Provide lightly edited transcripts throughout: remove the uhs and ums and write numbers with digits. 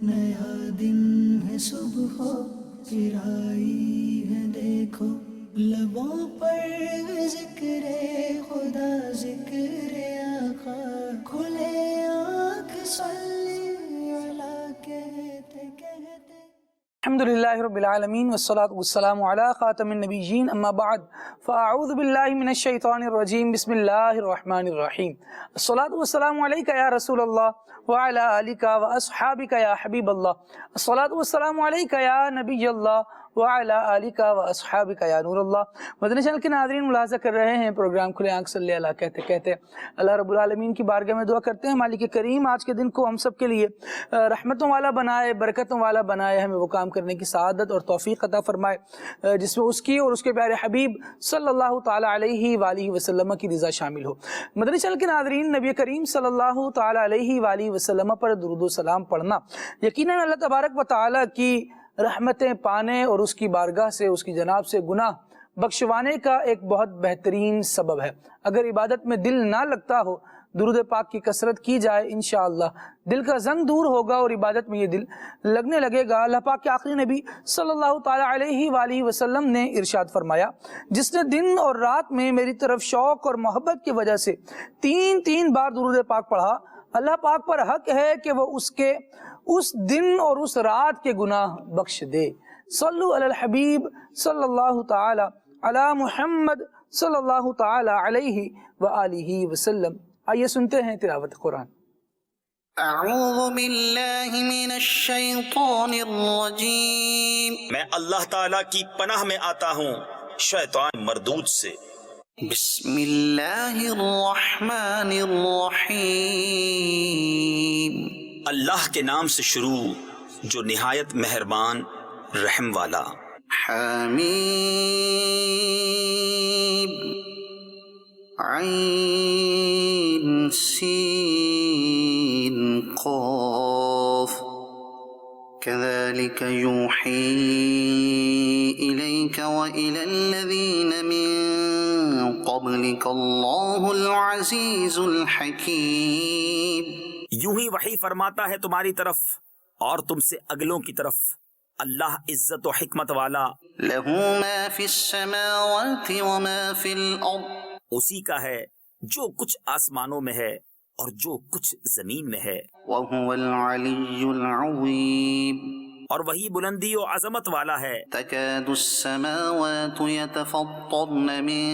نیا دن ہے صبح پھر آئی ہے دیکھو، لبوں پر ذکر خدا ذکر آقا، کھلے آنکھ صلی اللہ کہتے کہتے۔ الحمد للہ رب العالمین والصلاة والسلام علی خاتم النبیین، اما بعد فاعوذ باللہ من الشیطان الرجیم، بسم اللہ الرحمن الرحیم۔ الصلاة والسلام علیکہ یا رسول اللہ وعلی آلکہ واصحابکہ یا حبیب اللہ، الصلاة والسلام علیکہ یا نبی اللہ وعلی آلکہ واصحابکہ یا نور اللہ۔ مدنی چینل کے ناظرین ملاحظہ کر رہے ہیں پروگرام کھلے آنکھ صلی اللہ کہتے کہتے اللہ رب العالمین کی بارگاہ میں دعا کرتے ہیں مالک کریم آج کے دن کو ہم سب کے لیے رحمتوں والا بنائے، برکتوں والا بنائے، ہمیں وہ کام کرنے کی سعادت اور توفیق عطا فرمائے جس میں اس کی اور اس کے پیارے حبیب صلی اللہ تعالی علیہ وآلہ وسلم کی رضا شامل ہو۔ مدنی چینل کے ناظرین، نبی کریم صلی اللہ تعالی علیہ وآلہ وسلم پر درود و سلام پڑھنا یقیناً اللہ تبارک و تعالی کی رحمتیں پانے اور اس کی بارگاہ سے، اس کی جناب سے گناہ بخشوانے کا ایک بہت بہترین سبب ہے۔ اگر عبادت میں دل نہ لگتا ہو، درود پاک کی کثرت کی جائے، انشاءاللہ دل کا زنگ دور ہوگا اور عبادت میں یہ دل لگنے لگے گا۔ اللہ پاک کے آخری نبی صلی اللہ تعالی علیہ وآلہ وسلم نے ارشاد فرمایا، جس نے دن اور رات میں میری طرف شوق اور محبت کی وجہ سے تین بار درود پاک پڑھا، اللہ پاک پر حق ہے کہ وہ اس کے اس دن اور اس رات کے گناہ بخش دے۔ صلو علی الحبیب صلی اللہ تعالی علی محمد صلی اللہ تعالی علیہ وآلہ وسلم۔ آئیے سنتے ہیں تلاوت قرآن۔ اعوذ باللہ من الشیطان الرجیم، میں اللہ تعالیٰ کی پناہ میں آتا ہوں شیطان مردود سے۔ بسم اللہ الرحمن الرحیم، اللہ کے نام سے شروع جو نہایت مہربان رحم والا۔ حمیم، عین سین قاف، كذلك يوحي إليك وإلى الذين من قبلك الله العزيز الحكيم۔ یوں ہی وحی فرماتا ہے تمہاری طرف اور تم سے اگلوں کی طرف اللہ عزت و حکمت والا۔ له ما في السماوات وما في الأرض، اسی کا ہے جو کچھ آسمانوں میں ہے اور جو کچھ زمین میں ہے، وهو العلي العظيم۔ اور وہی بلندی و عظمت والا ہے۔ تكاد السماوات يتفطرن من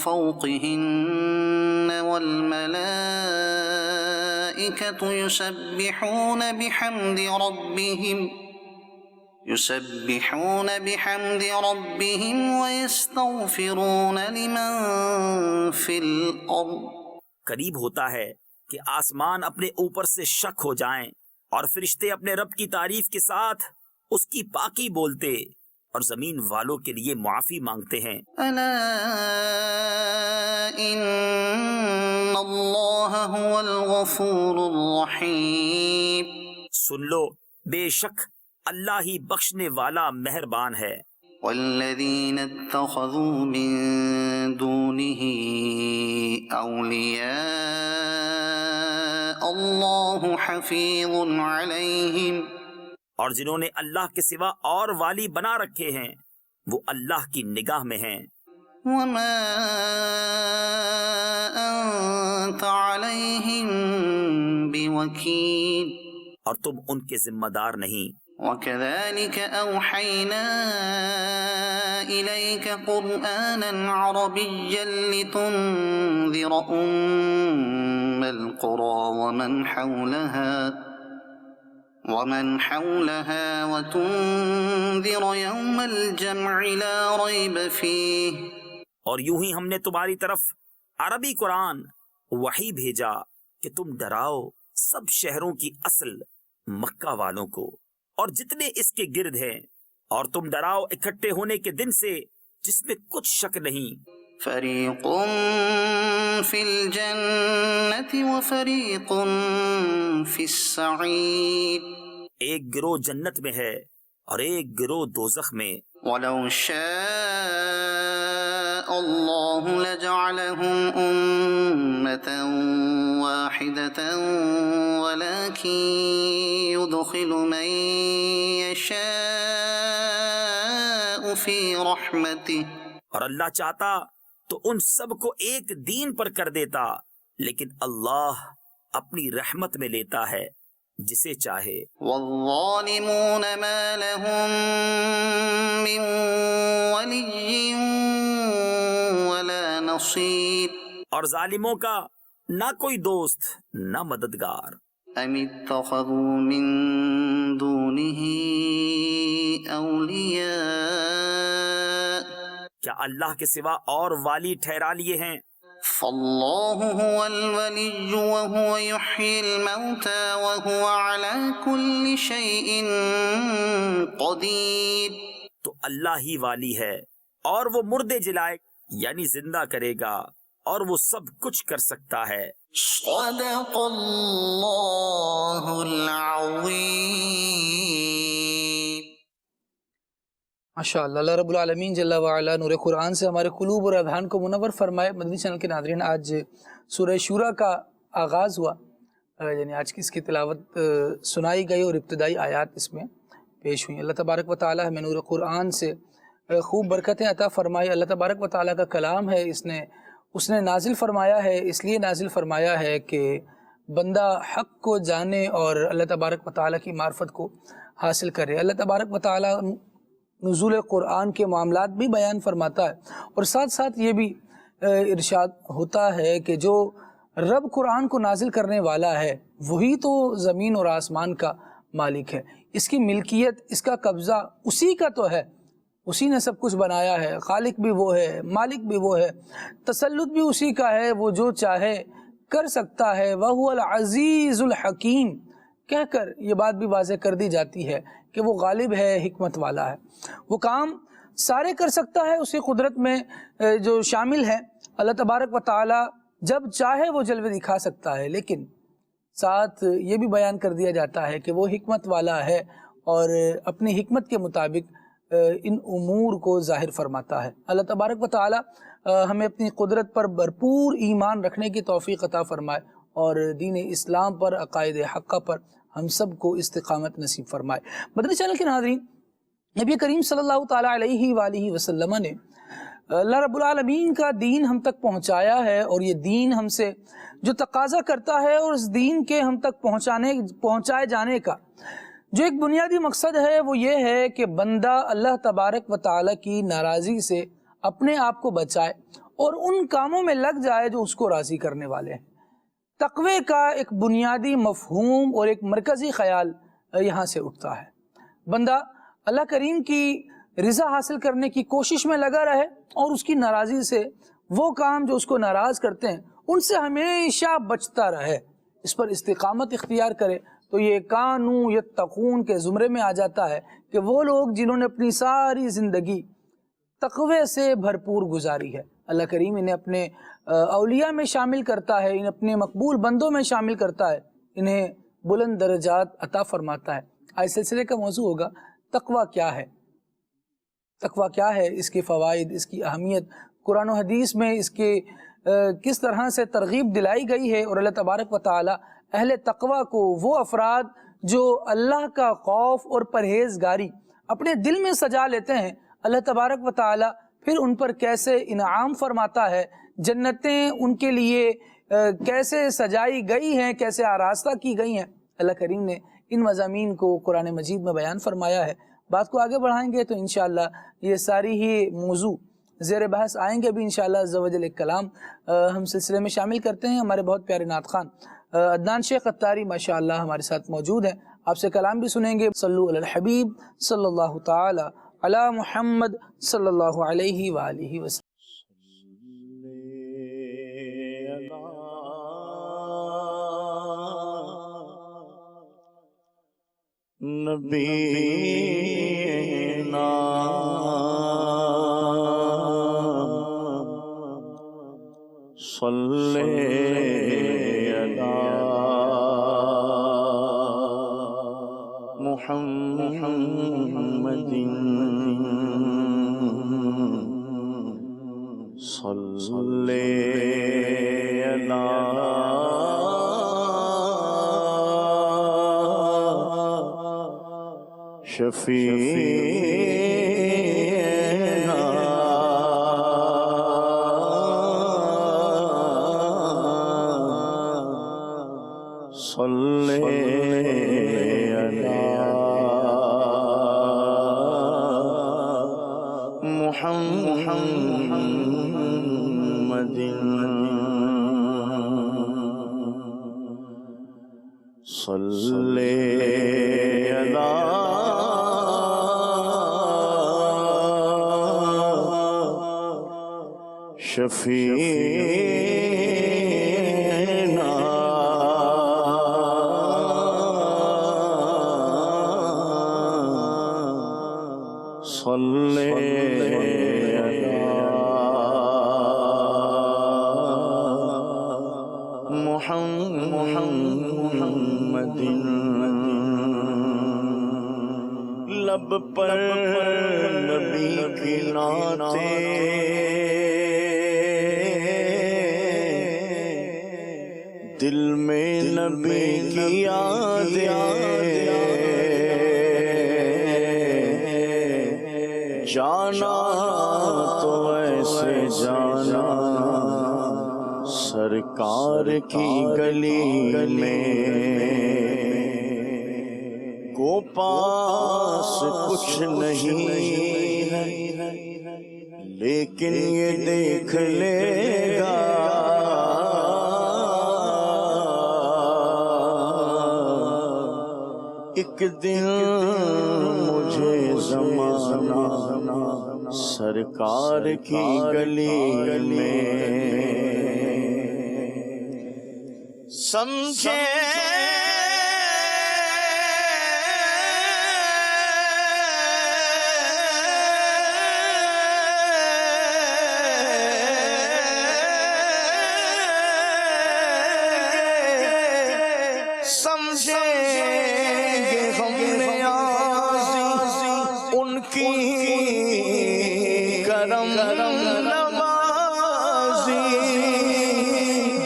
فوقهن والملائكة يسبحون بحمد ربهم ويستغفرون لمن في الأرض۔ قریب ہوتا ہے کہ آسمان اپنے اوپر سے شک ہو جائیں اور فرشتے اپنے رب کی تعریف کے ساتھ اس کی پاکی بولتے اور زمین والوں کے لیے معافی مانگتے ہیں۔ ألا إن الله هو الغفور الرحيم۔ سن لو، بے شک اللہ ہی بخشنے والا مہربان ہے۔ والذين اتخذوا من دونه أولياء الله حفيظ عليهم، اور جنہوں نے اللہ کے سوا اور والی بنا رکھے ہیں وہ اللہ کی نگاہ میں ہیں۔ وما أنت عليهم بوكيل، اور تم ان کے ذمہ دار نہیں۔ وكذلك أوحينا إليك قرآنا عربيا لتنذر القرى ومن حولها وتنذر يوم الجمع لا ريب فيه۔ اور یوں ہی ہم نے تمہاری طرف عربی قرآن وحی بھیجا کہ تم ڈراؤ سب شہروں کی اصل مکہ والوں کو اور جتنے اس کے گرد ہیں، اور تم ڈراؤ اکٹھے ہونے کے دن سے جس میں کچھ شک نہیں۔ فریق فی الجنة وفریق فی السعیر، ایک گروہ جنت میں ہے اور ایک گروہ دوزخ میں۔ وَلَوْ شَاءَ الله لجعلهم أمة واحدة ولكن يدخل من يشاء في رحمته. اور اللہ چاہتا تو ان سب کو ایک دین پر کر دیتا، لیکن اللہ اپنی رحمت میں لیتا ہے جسے چاہے. والظالمون ما لهم من ولي ولا نصير. اور ظالموں کا نہ کوئی دوست نہ مددگار. ام اتخذوا من دونه اولیاء. کیا اللہ کے سوا اور والی ٹھہرا لیے ہیں؟ فاللہ هو الولی وهو يحيي الموتى وهو على كل شيء قدیر. تو اللہ ہی والی ہے اور وہ مردے جلائے یعنی زندہ کرے گا اور وہ سب کچھ کر سکتا ہے. صدق اللہ العظیم. ماشاء اللہ. اللہ رب العالمین جل وعلا نور قرآن سے ہمارے قلوب اور اذہان کو منور فرمائے. مدنی چینل کے ناظرین، آج سورہ شورا کا آغاز ہوا، یعنی آج کی اس کی تلاوت سنائی گئی اور ابتدائی آیات اس میں پیش ہوئیں. اللہ تبارک و تعالی ہمیں نور قرآن سے خوب برکتیں عطا فرمائے. اللہ تبارک و تعالی کا کلام ہے، اس نے نازل فرمایا ہے، اس لیے نازل فرمایا ہے کہ بندہ حق کو جانے اور اللہ تبارک و تعالی کی معرفت کو حاصل کرے. اللہ تبارک و تعالی نزول قرآن کے معاملات بھی بیان فرماتا ہے، اور ساتھ ساتھ یہ بھی ارشاد ہوتا ہے کہ جو رب قرآن کو نازل کرنے والا ہے وہی تو زمین اور آسمان کا مالک ہے. اس کی ملکیت، اس کا قبضہ اسی کا تو ہے، اسی نے سب کچھ بنایا ہے. خالق بھی وہ ہے، مالک بھی وہ ہے، تسلط بھی اسی کا ہے. وہ جو چاہے کر سکتا ہے. وَهُوَ الْعَزِيزُ الْحَكِيمُ کہہ کر یہ بات بھی واضح کر دی جاتی ہے کہ وہ غالب ہے، حکمت والا ہے. وہ کام سارے کر سکتا ہے، اسی قدرت میں جو شامل ہے. اللہ تبارک و تعالی جب چاہے وہ جلوے دکھا سکتا ہے، لیکن ساتھ یہ بھی بیان کر دیا جاتا ہے کہ وہ حکمت والا ہے اور اپنی حکمت کے مطابق ان امور کو ظاہر فرماتا ہے. اللہ تبارک و تعالی ہمیں اپنی قدرت پر بھرپور ایمان رکھنے کی توفیق عطا فرمائے اور دین اسلام پر، عقائد حقہ پر ہم سب کو استقامت نصیب فرمائے. مدنی چینل کے ناظرین، نبی کریم صلی اللہ تعالیٰ علیہ وآلہ وسلم نے اللہ رب العالمین کا دین ہم تک پہنچایا ہے، اور یہ دین ہم سے جو تقاضا کرتا ہے اور اس دین کے ہم تک پہنچائے جانے کا جو ایک بنیادی مقصد ہے وہ یہ ہے کہ بندہ اللہ تبارک و تعالیٰ کی ناراضی سے اپنے آپ کو بچائے اور ان کاموں میں لگ جائے جو اس کو راضی کرنے والے ہیں. تقوی کا ایک بنیادی مفہوم اور ایک مرکزی خیال یہاں سے اٹھتا ہے. بندہ اللہ کریم کی رضا حاصل کرنے کی کوشش میں لگا رہے اور اس کی ناراضی سے، وہ کام جو اس کو ناراض کرتے ہیں ان سے ہمیشہ بچتا رہے، اس پر استقامت اختیار کرے. تو یہ کانو یتقون کے زمرے میں آ جاتا ہے کہ وہ لوگ جنہوں نے اپنی ساری زندگی تقوی سے بھرپور گزاری ہے. اللہ کریم انہیں اپنے اولیاء میں شامل کرتا ہے، انہیں اپنے مقبول بندوں میں شامل کرتا ہے، انہیں بلند درجات عطا فرماتا ہے. آج سلسلے کا موضوع ہوگا تقوی کیا ہے. تقوی کیا ہے، اس کے فوائد، اس کی اہمیت، قرآن و حدیث میں اس کے کس طرح سے ترغیب دلائی گئی ہے. اور اللہ تبارک و تعالی اہل تقوی کو، وہ افراد جو اللہ کا خوف اور پرہیزگاری اپنے دل میں سجا لیتے ہیں، اللہ تبارک و تعالی پھر ان پر کیسے انعام فرماتا ہے، جنتیں ان کے لیے کیسے سجائی گئی ہیں، کیسے آراستہ کی گئی ہیں. اللہ کریم نے ان مضامین کو قرآن مجید میں بیان فرمایا ہے. بات کو آگے بڑھائیں گے تو انشاءاللہ یہ ساری ہی موضوع زیر بحث آئیں گے. ابھی انشاءاللہ عز و جل ایک کلام ہم سلسلے میں شامل کرتے ہیں. ہمارے بہت پیارے نعت خوان عدنان شیخ اتاری ماشاءاللہ ہمارے ساتھ موجود ہیں، آپ سے کلام بھی سنیں گے. صلو علی الحبیب صلی اللہ تعالی علی محمد صلی اللہ علیہ وآلہ وسلم. نبینا صلی علی محمد صلی علی شفیعنا صلی علی محمد صلی علی شفیعنا صلی علی محمد لب پر نبی کی نعتیں، دل میں نبی کی یادیں، جانا تو ایسے جانا سرکار کی گلی میں، کو پاس کچھ نہیں ہے لیکن یہ دیکھ لے گا ایک دن مجھے زمانہ سرکار کی گلی میں سمجھے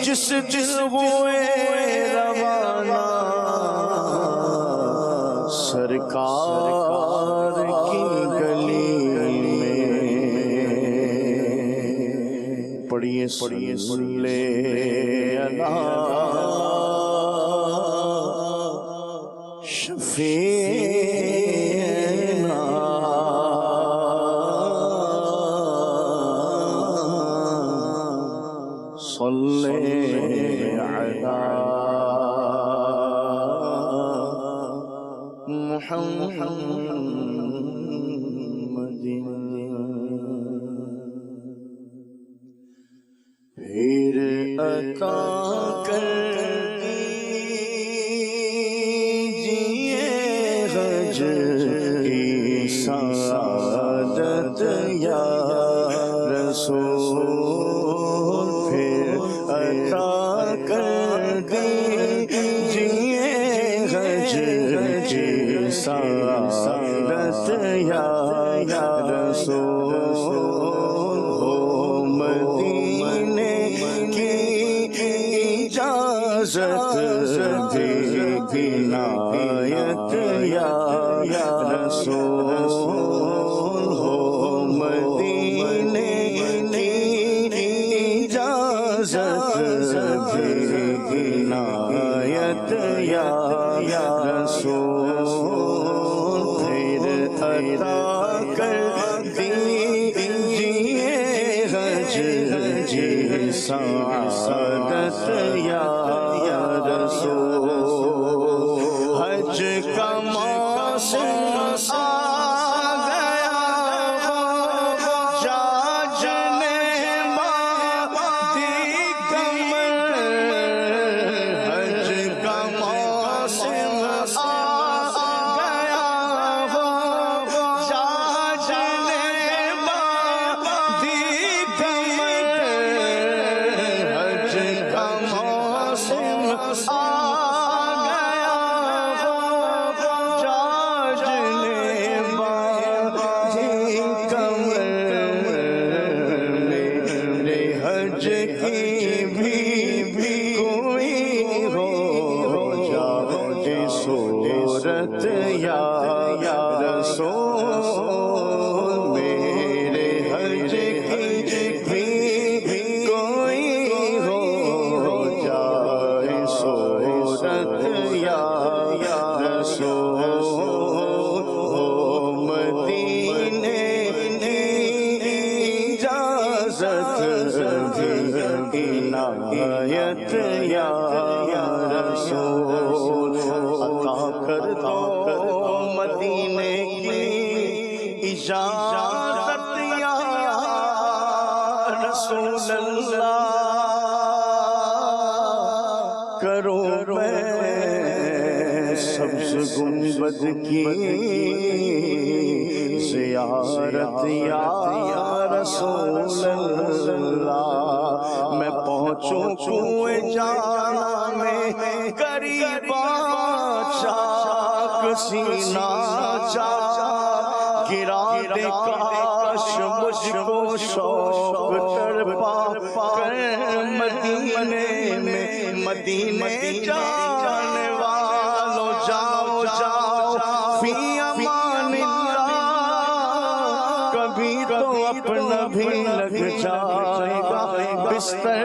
جس دل ہوئے روانہ سرکار کی گلی میں، پڑھیے صلی علی شفیعنا صلی محمد پھر عطا کر دیجئے حج کی سعادت یا رسول، پھر عطا کر دیجئے حج کی سعادت یا رسول، ہو مدینے کی اجازت بھی عنایت یا رسول، ہو مدینے کی اجازت بھی عنایت یا رسول، پھر عطا کر دیجئے حج کی سعادت یا رسول، حج کا موسم آ گیا جا جنے بادی کمر، حج کا موسم آ گیا جا جنے بادی کمر، حج کا موسم آ گیا جا جنے رسول میرے حج کی بھی کوئی ہو جائے صورت یا رسول ہو مدینے کی اجازت بھی عنایت یا رسول عطا کر دو مدینے کی اجازت یا رسول اللہ کرو میں سبز گنبد کی زیارت یا رسول اللہ میں پہنچوں کوئے جانا میں قریبا چاک سینہ چاک گرا دے کاش مجھ کو شوق تڑپا کر مدینے جانے والوں جاؤ جاؤ فی امان اللہ کبھی تو اپنا بھی لگ جائے گا بستر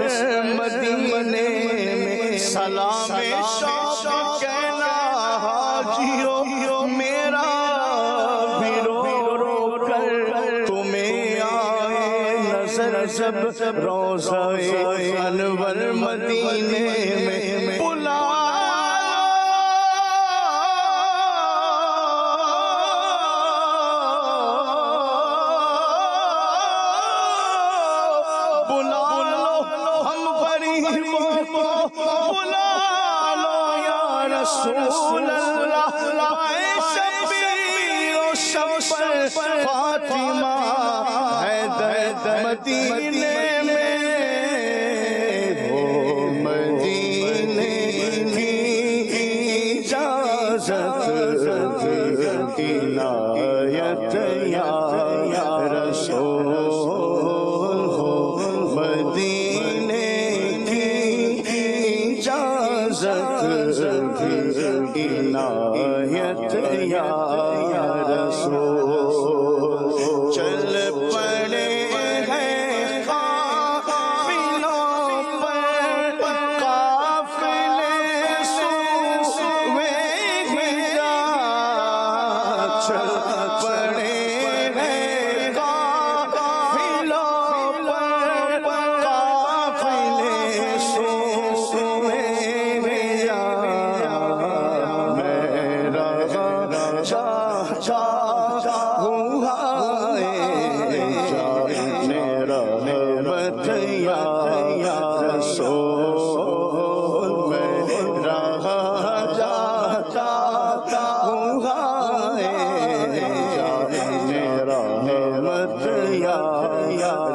مدینے میں سلام شوق کہنا حاجیو میرا بھی رو رو کر تمہیں آئے نظر جب روضہ انور مدینے میں بلا رسول اللہ اے شبیر و شبر فاطمہ حیدر مدینے میں ہو مدینے کی اجازت عنایت یا رسول ہو مدینے کی اجازت عنایت یا رسول چل پڑے ہیں قافلوں پر قافلے سوئے ہجا چل پڑے ہیں قافلوں پر قافلے سوئے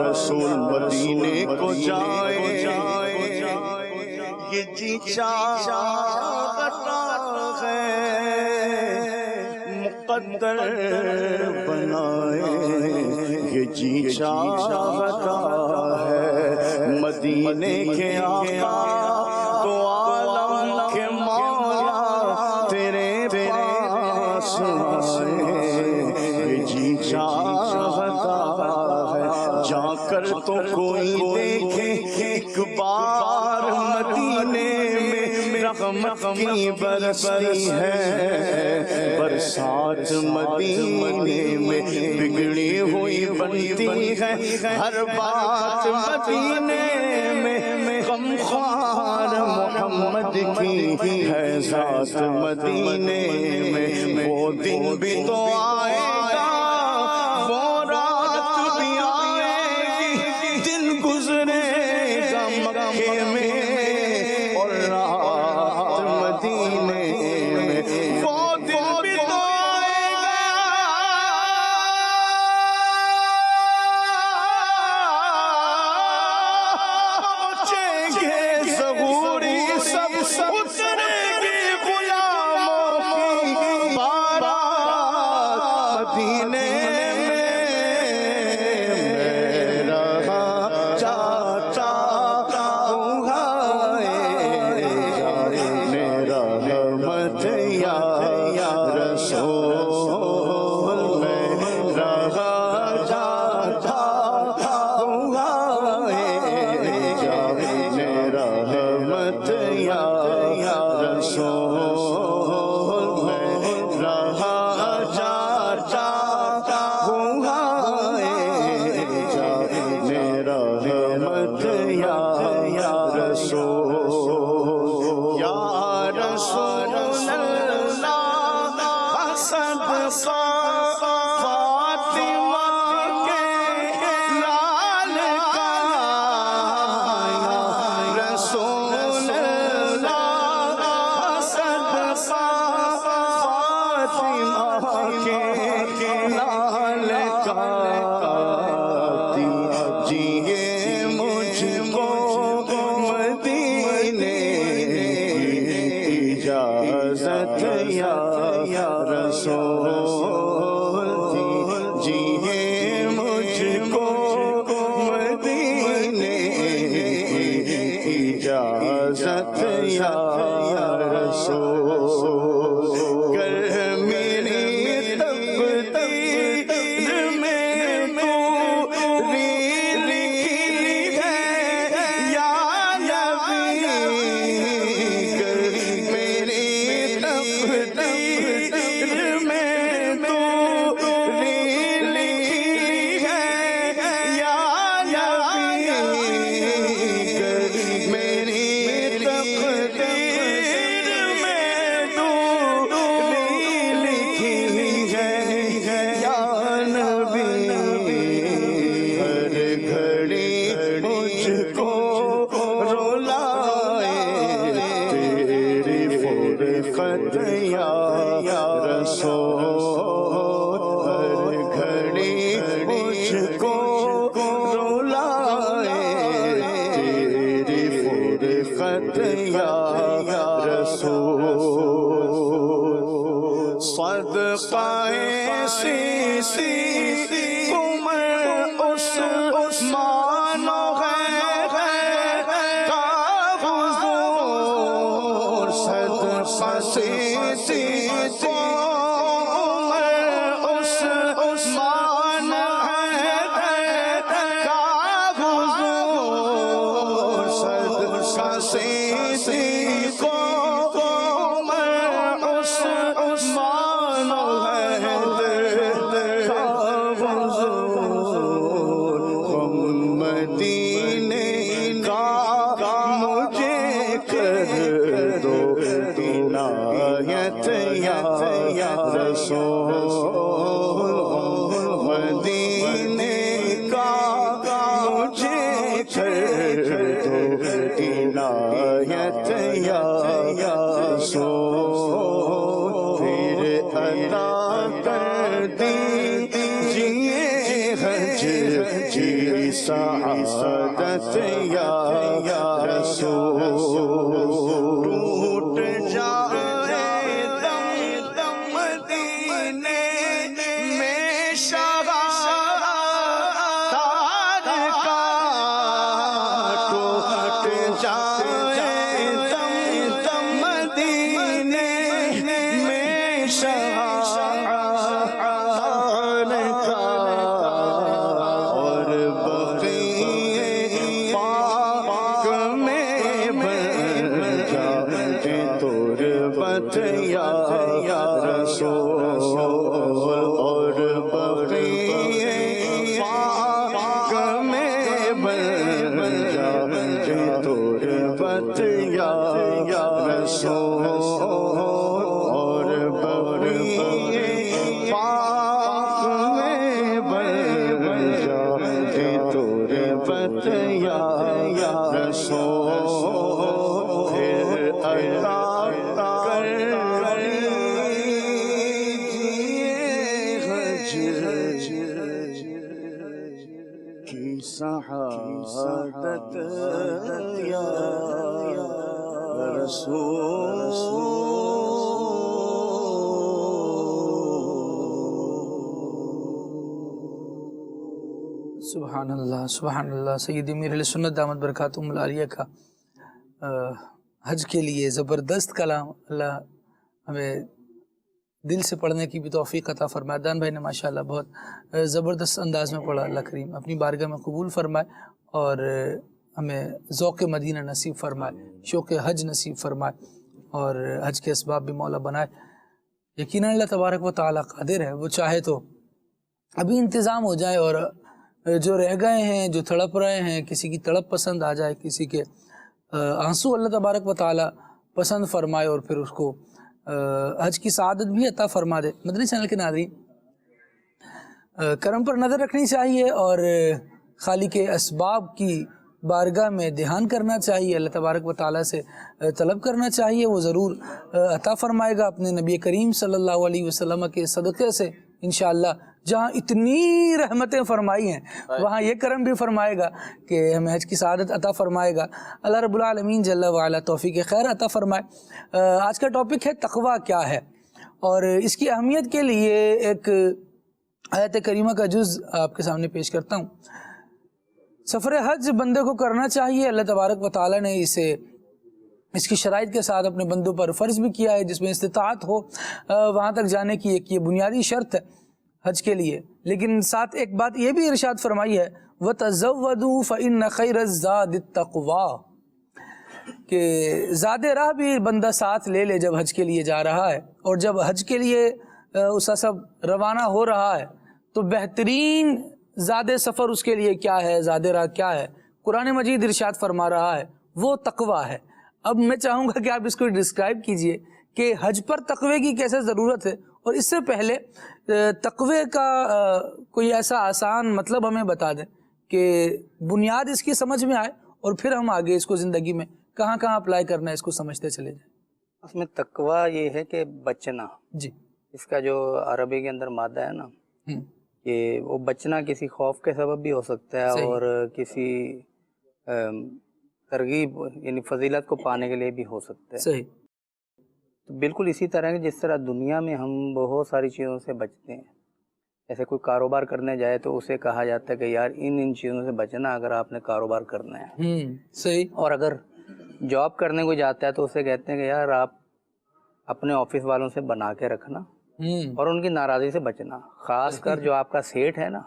رسول مدینے کو جائے یہ جی چاہتا ہے مقدر بنائے یہ جی چاہتا ہے مدینے کے آقا تو عالم کے مولا تیرے پاس آئے یہ جی چاہتا جا کر تو کوئی دیکھے ایک بار مدینے میں رحمت کی برستی ہے برسات مدینے میں بگڑی ہوئی بنتی ہے ہر بات مدینے میں غمخوار محمد کی ہے ذات مدینے میں وہ دن بھی تو آئے گا وہ رات بھی گزرے گا مکے میں اور رات مدینے میں وہ دن بھی تو آئے گا پہنچیں گے ظہوری سب اترے گی غلاموں کی بارات صدقہ فاطمہ کے لال کا یا رسول اللہ صدقہ فاطمہ کے لال کا دیجیے مجھ کو مدینے کی اجازت یا رسول دیجیے مجھ کو مدینے کی اجازت یا رسول گر میری تقدیر میں تو لکھی ہے یا نبی گر میری تقدیر میں تو لکھی ہے یا نبی گر میری تقدیر میں تو لکھی ہے یا نبی ہر گھڑی مجھ کو رولائے تیری فرقت یا رسول ہر گھڑی مجھ کو رولائے تیری فرقت یا رسول صدقہ سیسی عمر عثمان کا حضور صدقہ سیسی عمر عثمان کا حضور صدقہ سیسی مدینے کا مجھے کر دو عنایت یا رسول مدینے کا مجھے کر دو عنایت یا رسول پھر عطا کر دیجیے حج کی سعادت یا رسول ٹوٹ جائے دم مدینے میں شہادت کا ٹوٹ جائے دم مدینے میں شہادت کا اور بقیے پاک میں بن جائے تربت یا رسول اور بقیے پاک میں بن جائے تربت یا رسول اور بقیے پاک میں بن جائے تربت یا رسول پھر عطا کر دیجیے حج کی سعادت یا سبحان اللہ سبحان اللہ. سید امیر اہل سنت دامت برکاتہم العالیہ کا حج کے لیے زبردست کلام اللہ ہمیں دل سے پڑھنے کی بھی توفیق عطا فرمائے. دان بھائی نے ماشاءاللہ بہت زبردست انداز میں پڑھا. اللہ کریم اپنی بارگاہ میں قبول فرمائے اور ہمیں ذوق مدینہ نصیب فرمائے, شوق حج نصیب فرمائے اور حج کے اسباب بھی مولا بنائے. یقیناً اللہ تبارک و تعالیٰ قادر ہے, وہ چاہے تو ابھی انتظام ہو جائے اور جو رہ گئے ہیں, جو تڑپ رہے ہیں, کسی کی تڑپ پسند آ جائے, کسی کے آنسو اللہ تبارک و تعالیٰ پسند فرمائے اور پھر اس کو حج کی سعادت بھی عطا فرما دے۔ مدنی چینل کے ناظرین، کرم پر نظر رکھنی چاہیے اور خالق اسباب کی بارگاہ میں دھیان کرنا چاہیے، اللہ تبارک و تعالیٰ سے طلب کرنا چاہیے، وہ ضرور عطا فرمائے گا اپنے نبی کریم صلی اللہ علیہ وسلم کے صدقے سے انشاءاللہ۔ جہاں اتنی رحمتیں فرمائی ہیں وہاں یہ کرم بھی فرمائے گا کہ ہمیں حج کی سعادت عطا فرمائے گا۔ اللہ رب العالمین جل وعلا توفیق خیر عطا فرمائے۔ آج کا ٹاپک ہے تقویٰ کیا ہے، اور اس کی اہمیت کے لیے ایک آیت کریمہ کا جز آپ کے سامنے پیش کرتا ہوں۔ سفر حج بندے کو کرنا چاہیے، اللہ تبارک و تعالیٰ نے اسے اس کی شرائط کے ساتھ اپنے بندوں پر فرض بھی کیا ہے، جس میں استطاعت ہو وہاں تک جانے کی ایک یہ بنیادی شرط ہے حج کے لیے۔ لیکن ساتھ ایک بات یہ بھی ارشاد فرمائی ہے وَتَزَوَّدُوا فَإِنَّ خَيْرَ الزَّادِ التَّقْوَىٰ، کہ زاد راہ بھی بندہ ساتھ لے لے جب حج کے لیے جا رہا ہے، اور جب حج کے لیے اس کا سب روانہ ہو رہا ہے تو بہترین زاد سفر اس کے لیے کیا ہے، زاد راہ کیا ہے؟ قرآن مجید ارشاد فرما رہا ہے وہ تقویٰ ہے۔ اب میں چاہوں گا کہ آپ اس کو ڈسکرائب کیجئے کہ حج پر تقوی کی کیسے ضرورت ہے، اور اس سے پہلے تقوی کا کوئی ایسا آسان مطلب ہمیں بتا دیں کہ بنیاد اس کی سمجھ میں آئے، اور پھر ہم آگے اس کو زندگی میں کہاں کہاں اپلائی کرنا ہے اس کو سمجھتے چلے جائیں۔ اس میں تقویٰ یہ ہے کہ بچنا، جی، اس کا جو عربی کے اندر مادہ ہے نا، کہ وہ بچنا کسی خوف کے سبب بھی ہو سکتا ہے اور کسی ترغیب یعنی فضیلت کو پانے کے لیے بھی ہو سکتا ہے۔ صحیح۔ تو بالکل اسی طرح کہ جس طرح دنیا میں ہم بہت ساری چیزوں سے بچتے ہیں، جیسے کوئی کاروبار کرنے جائے تو اسے کہا جاتا ہے کہ یار ان چیزوں سے بچنا اگر آپ نے کاروبار کرنا ہے۔ صحیح۔ اور اگر جاب کرنے کو جاتا ہے تو اسے کہتے ہیں کہ یار آپ اپنے آفس والوں سے بنا کے رکھنا اور ان کی ناراضی سے بچنا، خاص کر جو آپ کا سیٹ ہے نا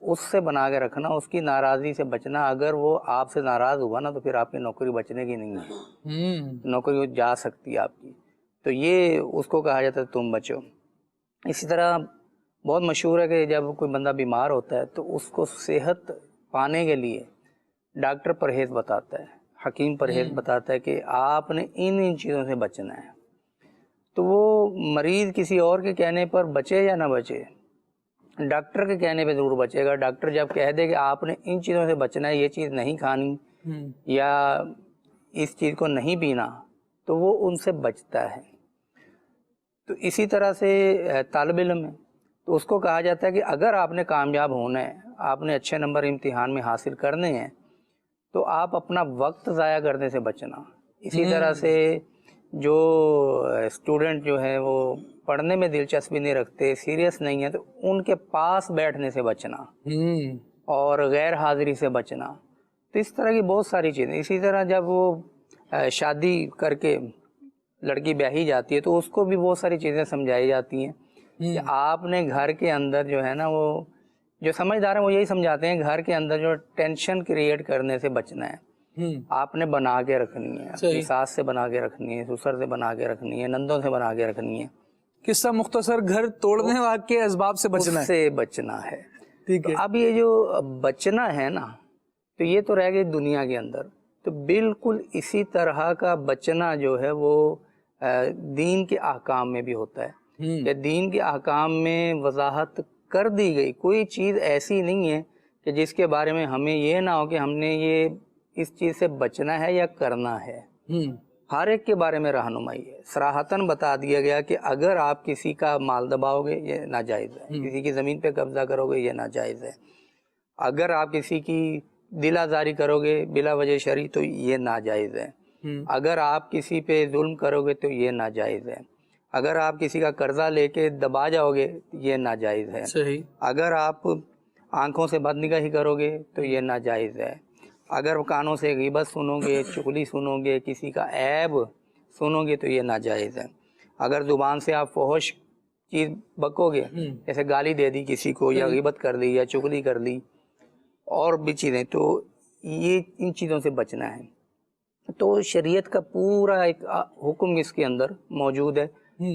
اس سے بنا کے رکھنا، اس کی ناراضی سے بچنا۔ اگر وہ آپ سے ناراض ہوا نا تو پھر آپ کی نوکری بچنے کی نہیں ہے، نوکری جا سکتی ہے آپ کی۔ تو یہ اس کو کہا جاتا ہے تم بچو۔ اسی طرح بہت مشہور ہے کہ جب کوئی بندہ بیمار ہوتا ہے تو اس کو صحت پانے کے لیے ڈاکٹر پرہیز بتاتا ہے، حکیم پرہیز بتاتا ہے کہ آپ نے ان چیزوں سے بچنا ہے۔ تو وہ مریض کسی اور کے کہنے پر بچے یا نہ بچے، ڈاکٹر کے کہنے پہ ضرور بچے گا۔ ڈاکٹر جب کہہ دے کہ آپ نے ان چیزوں سے بچنا ہے، یہ چیز نہیں کھانی یا اس چیز کو نہیں پینا، تو وہ ان سے بچتا ہے۔ تو اسی طرح سے طالب علم ہے تو اس کو کہا جاتا ہے کہ اگر آپ نے کامیاب ہونا ہے، آپ نے اچھے نمبر امتحان میں حاصل کرنے ہیں، تو آپ اپنا وقت ضائع کرنے سے بچنا۔ اسی طرح سے جو اسٹوڈنٹ جو ہے وہ پڑھنے میں دلچسپی نہیں رکھتے، سیریس نہیں ہے، تو ان کے پاس بیٹھنے سے بچنا اور غیر حاضری سے بچنا۔ تو اس طرح کی بہت ساری چیزیں۔ اسی طرح جب وہ شادی کر کے لڑکی بیاہی جاتی ہے تو اس کو بھی بہت ساری چیزیں سمجھائی جاتی ہیں کہ آپ نے گھر کے اندر جو ہے نا، وہ جو سمجھدار ہیں وہ یہی سمجھاتے ہیں گھر کے اندر جو ٹینشن کریٹ کرنے سے بچنا ہے، آپ نے بنا کے رکھنی ہے، اپنی ساس سے بنا کے رکھنی ہے، سسر سے بنا کے رکھنی ہے، نندوں سے بنا کے رکھنی ہے۔ قصہ مختصر، گھر توڑنے والے کے اسباب سے بچنا ہے، اس سے بچنا ہے۔ ٹھیک ہے۔ اب یہ جو بچنا ہے نا، تو یہ تو رہ گئی دنیا کے اندر، تو بالکل اسی طرح کا بچنا جو ہے وہ دین کے احکام میں بھی ہوتا ہے کہ دین کے احکام میں وضاحت کر دی گئی کوئی چیز ایسی نہیں ہے کہ جس کے بارے میں ہمیں یہ نہ ہو کہ ہم نے یہ اس چیز سے بچنا ہے یا کرنا ہے۔ ہر ایک کے بارے میں رہنمائی ہے، صراحتاً بتا دیا گیا کہ اگر آپ کسی کا مال دباؤ گے یہ ناجائز ہے، کسی کی زمین پہ قبضہ کرو گے یہ ناجائز ہے، اگر آپ کسی کی دل آزاری کرو گے بلا وجہ شرعی تو یہ ناجائز ہے، اگر آپ کسی پہ ظلم کرو گے تو یہ ناجائز ہے، اگر آپ کسی کا قرضہ لے کے دبا جاؤ گے یہ ناجائز ہے، صحیح۔ اگر آپ آنکھوں سے بدنگاہی کرو گے تو یہ ناجائز ہے، اگر کانوں سے غیبت سنو گے، چغلی سنو گے، کسی کا عیب سنو گے تو یہ ناجائز ہے، اگر زبان سے آپ فحش چیز بکو گے، جیسے گالی دے دی کسی کو یا غیبت کر دی یا چغلی کر دی اور بھی چیزیں، تو یہ ان چیزوں سے بچنا ہے۔ تو شریعت کا پورا ایک حکم اس کے اندر موجود ہے،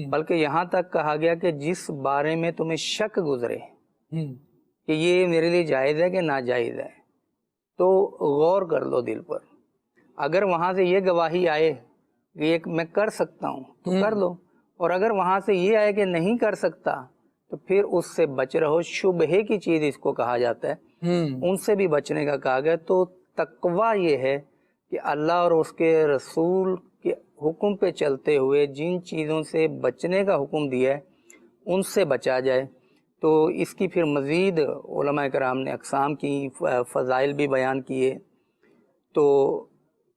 بلکہ یہاں تک کہا گیا کہ جس بارے میں تمہیں شک گزرے کہ یہ میرے لیے جائز ہے کہ ناجائز ہے تو غور کر لو دل پر، اگر وہاں سے یہ گواہی آئے کہ یہ میں کر سکتا ہوں تو کر لو، اور اگر وہاں سے یہ آئے کہ نہیں کر سکتا تو پھر اس سے بچ رہو. شبہے کی چیز اس کو کہا جاتا ہے, ان سے بھی بچنے کا کہا گیا. تو تقویٰ یہ ہے کہ اللہ اور اس کے رسول کے حکم پہ چلتے ہوئے جن چیزوں سے بچنے کا حکم دیا ہے ان سے بچا جائے. تو اس کی پھر مزید علماء کرام نے اقسام کی, فضائل بھی بیان کیے. تو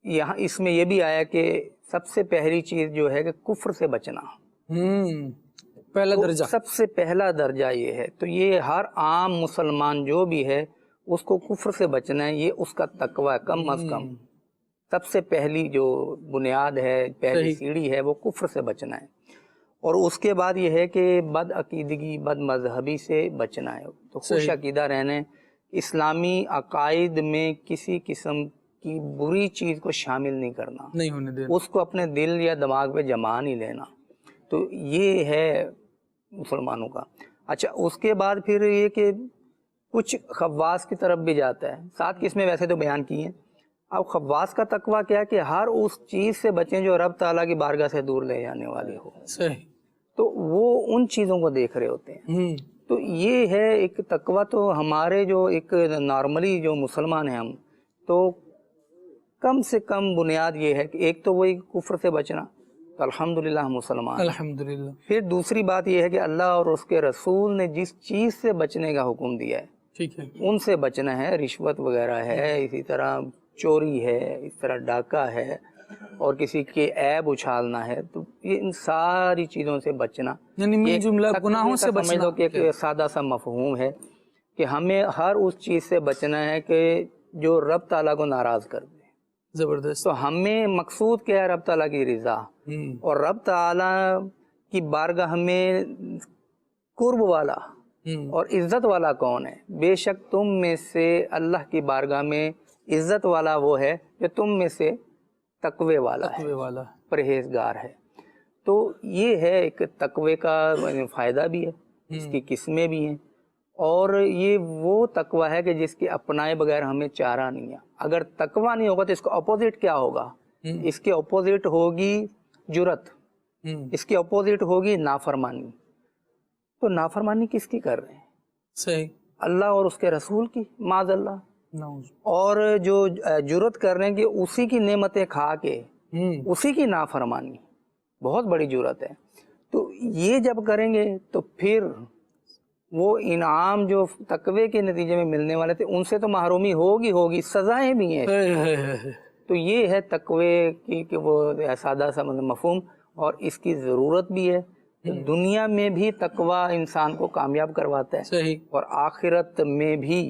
یہاں اس میں یہ بھی آیا کہ سب سے پہلی چیز جو ہے کہ کفر سے بچنا, پہلا درجہ, سب سے پہلا درجہ یہ ہے. تو یہ ہر عام مسلمان جو بھی ہے اس کو کفر سے بچنا ہے, یہ اس کا تقویٰ ہے. کم از کم سب سے پہلی جو بنیاد ہے, پہلی سیڑھی ہے, وہ کفر سے بچنا ہے. اور اس کے بعد یہ ہے کہ بد عقیدگی, بد مذہبی سے بچنا ہے. تو خوش عقیدہ رہنے, اسلامی عقائد میں کسی قسم کی بری چیز کو شامل نہیں کرنا, نہیں ہونے دینا, اس کو اپنے دل یا دماغ پہ جما نہیں لینا. تو یہ ہے مسلمانوں کا. اچھا, اس کے بعد پھر یہ کہ کچھ خواص کی طرف بھی جاتا ہے. 7 قسمیں ویسے تو بیان کی ہیں. اب خواص کا تقویٰ کیا کہ ہر اس چیز سے بچیں جو رب تعالیٰ کی بارگاہ سے دور لے جانے والی ہو. صحیح. تو وہ ان چیزوں کو دیکھ رہے ہوتے ہیں. تو یہ ہے ایک تقویٰ. تو ہمارے جو ایک نارملی جو مسلمان ہیں ہم, تو کم سے کم بنیاد یہ ہے کہ ایک تو وہی کفر سے بچنا, تو الحمدللہ ہم مسلمان. الحمدللہ. پھر دوسری بات یہ ہے کہ اللہ اور اس کے رسول نے جس چیز سے بچنے کا حکم دیا ہے, ٹھیک ہے, ان سے بچنا ہے. رشوت وغیرہ ہے, اسی طرح چوری ہے, اس طرح ڈاکہ ہے, اور کسی کے عیب اچھالنا ہے. تو یہ ان ساری چیزوں سے بچنا, یعنی جملہ گناہوں سے بچنا. سمجھ لو کہ ایک سادہ سا مفہوم ہے کہ ہمیں ہر اس چیز سے بچنا ہے کہ جو رب تعالیٰ کو ناراض کر دے. زبردست. تو ہمیں مقصود کیا ہے؟ رب تعالیٰ کی رضا. اور رب تعالیٰ کی بارگاہ میں قرب والا اور عزت والا کون ہے؟ بے شک تم میں سے اللہ کی بارگاہ میں عزت والا وہ ہے جو تم میں سے تقوی والا ہے, پرہیزگار ہے. تو یہ ہے ایک تقوی کا فائدہ بھی ہے, اس کی قسمیں بھی ہیں. اور یہ وہ تقوی ہے کہ جس کے اپنائے بغیر ہمیں چارہ نہیں ہے. اگر تقوی نہیں ہوگا تو اس کا اپوزٹ کیا ہوگا؟ اس کے اپوزٹ ہوگی جرت, اس کے اپوزٹ ہوگی نافرمانی. تو نافرمانی کس کی کر رہے ہیں؟ صحیح, اللہ اور اس کے رسول کی, معاذ اللہ. اور جو جرت کر رہے ہیں کہ اسی کی نعمتیں کھا کے اسی کی نافرمانی, بہت بڑی جرت ہے. تو یہ جب کریں گے تو پھر وہ انعام جو تقوی کے نتیجے میں ملنے والے تھے ان سے تو محرومی ہوگی, سزائیں بھی ہیں. تو یہ ہے تقوی کی کہ وہ سادہ سا مفہوم, اور اس کی ضرورت بھی ہے. دنیا میں بھی تقوی انسان کو کامیاب کرواتا ہے, صحیح, اور آخرت میں بھی,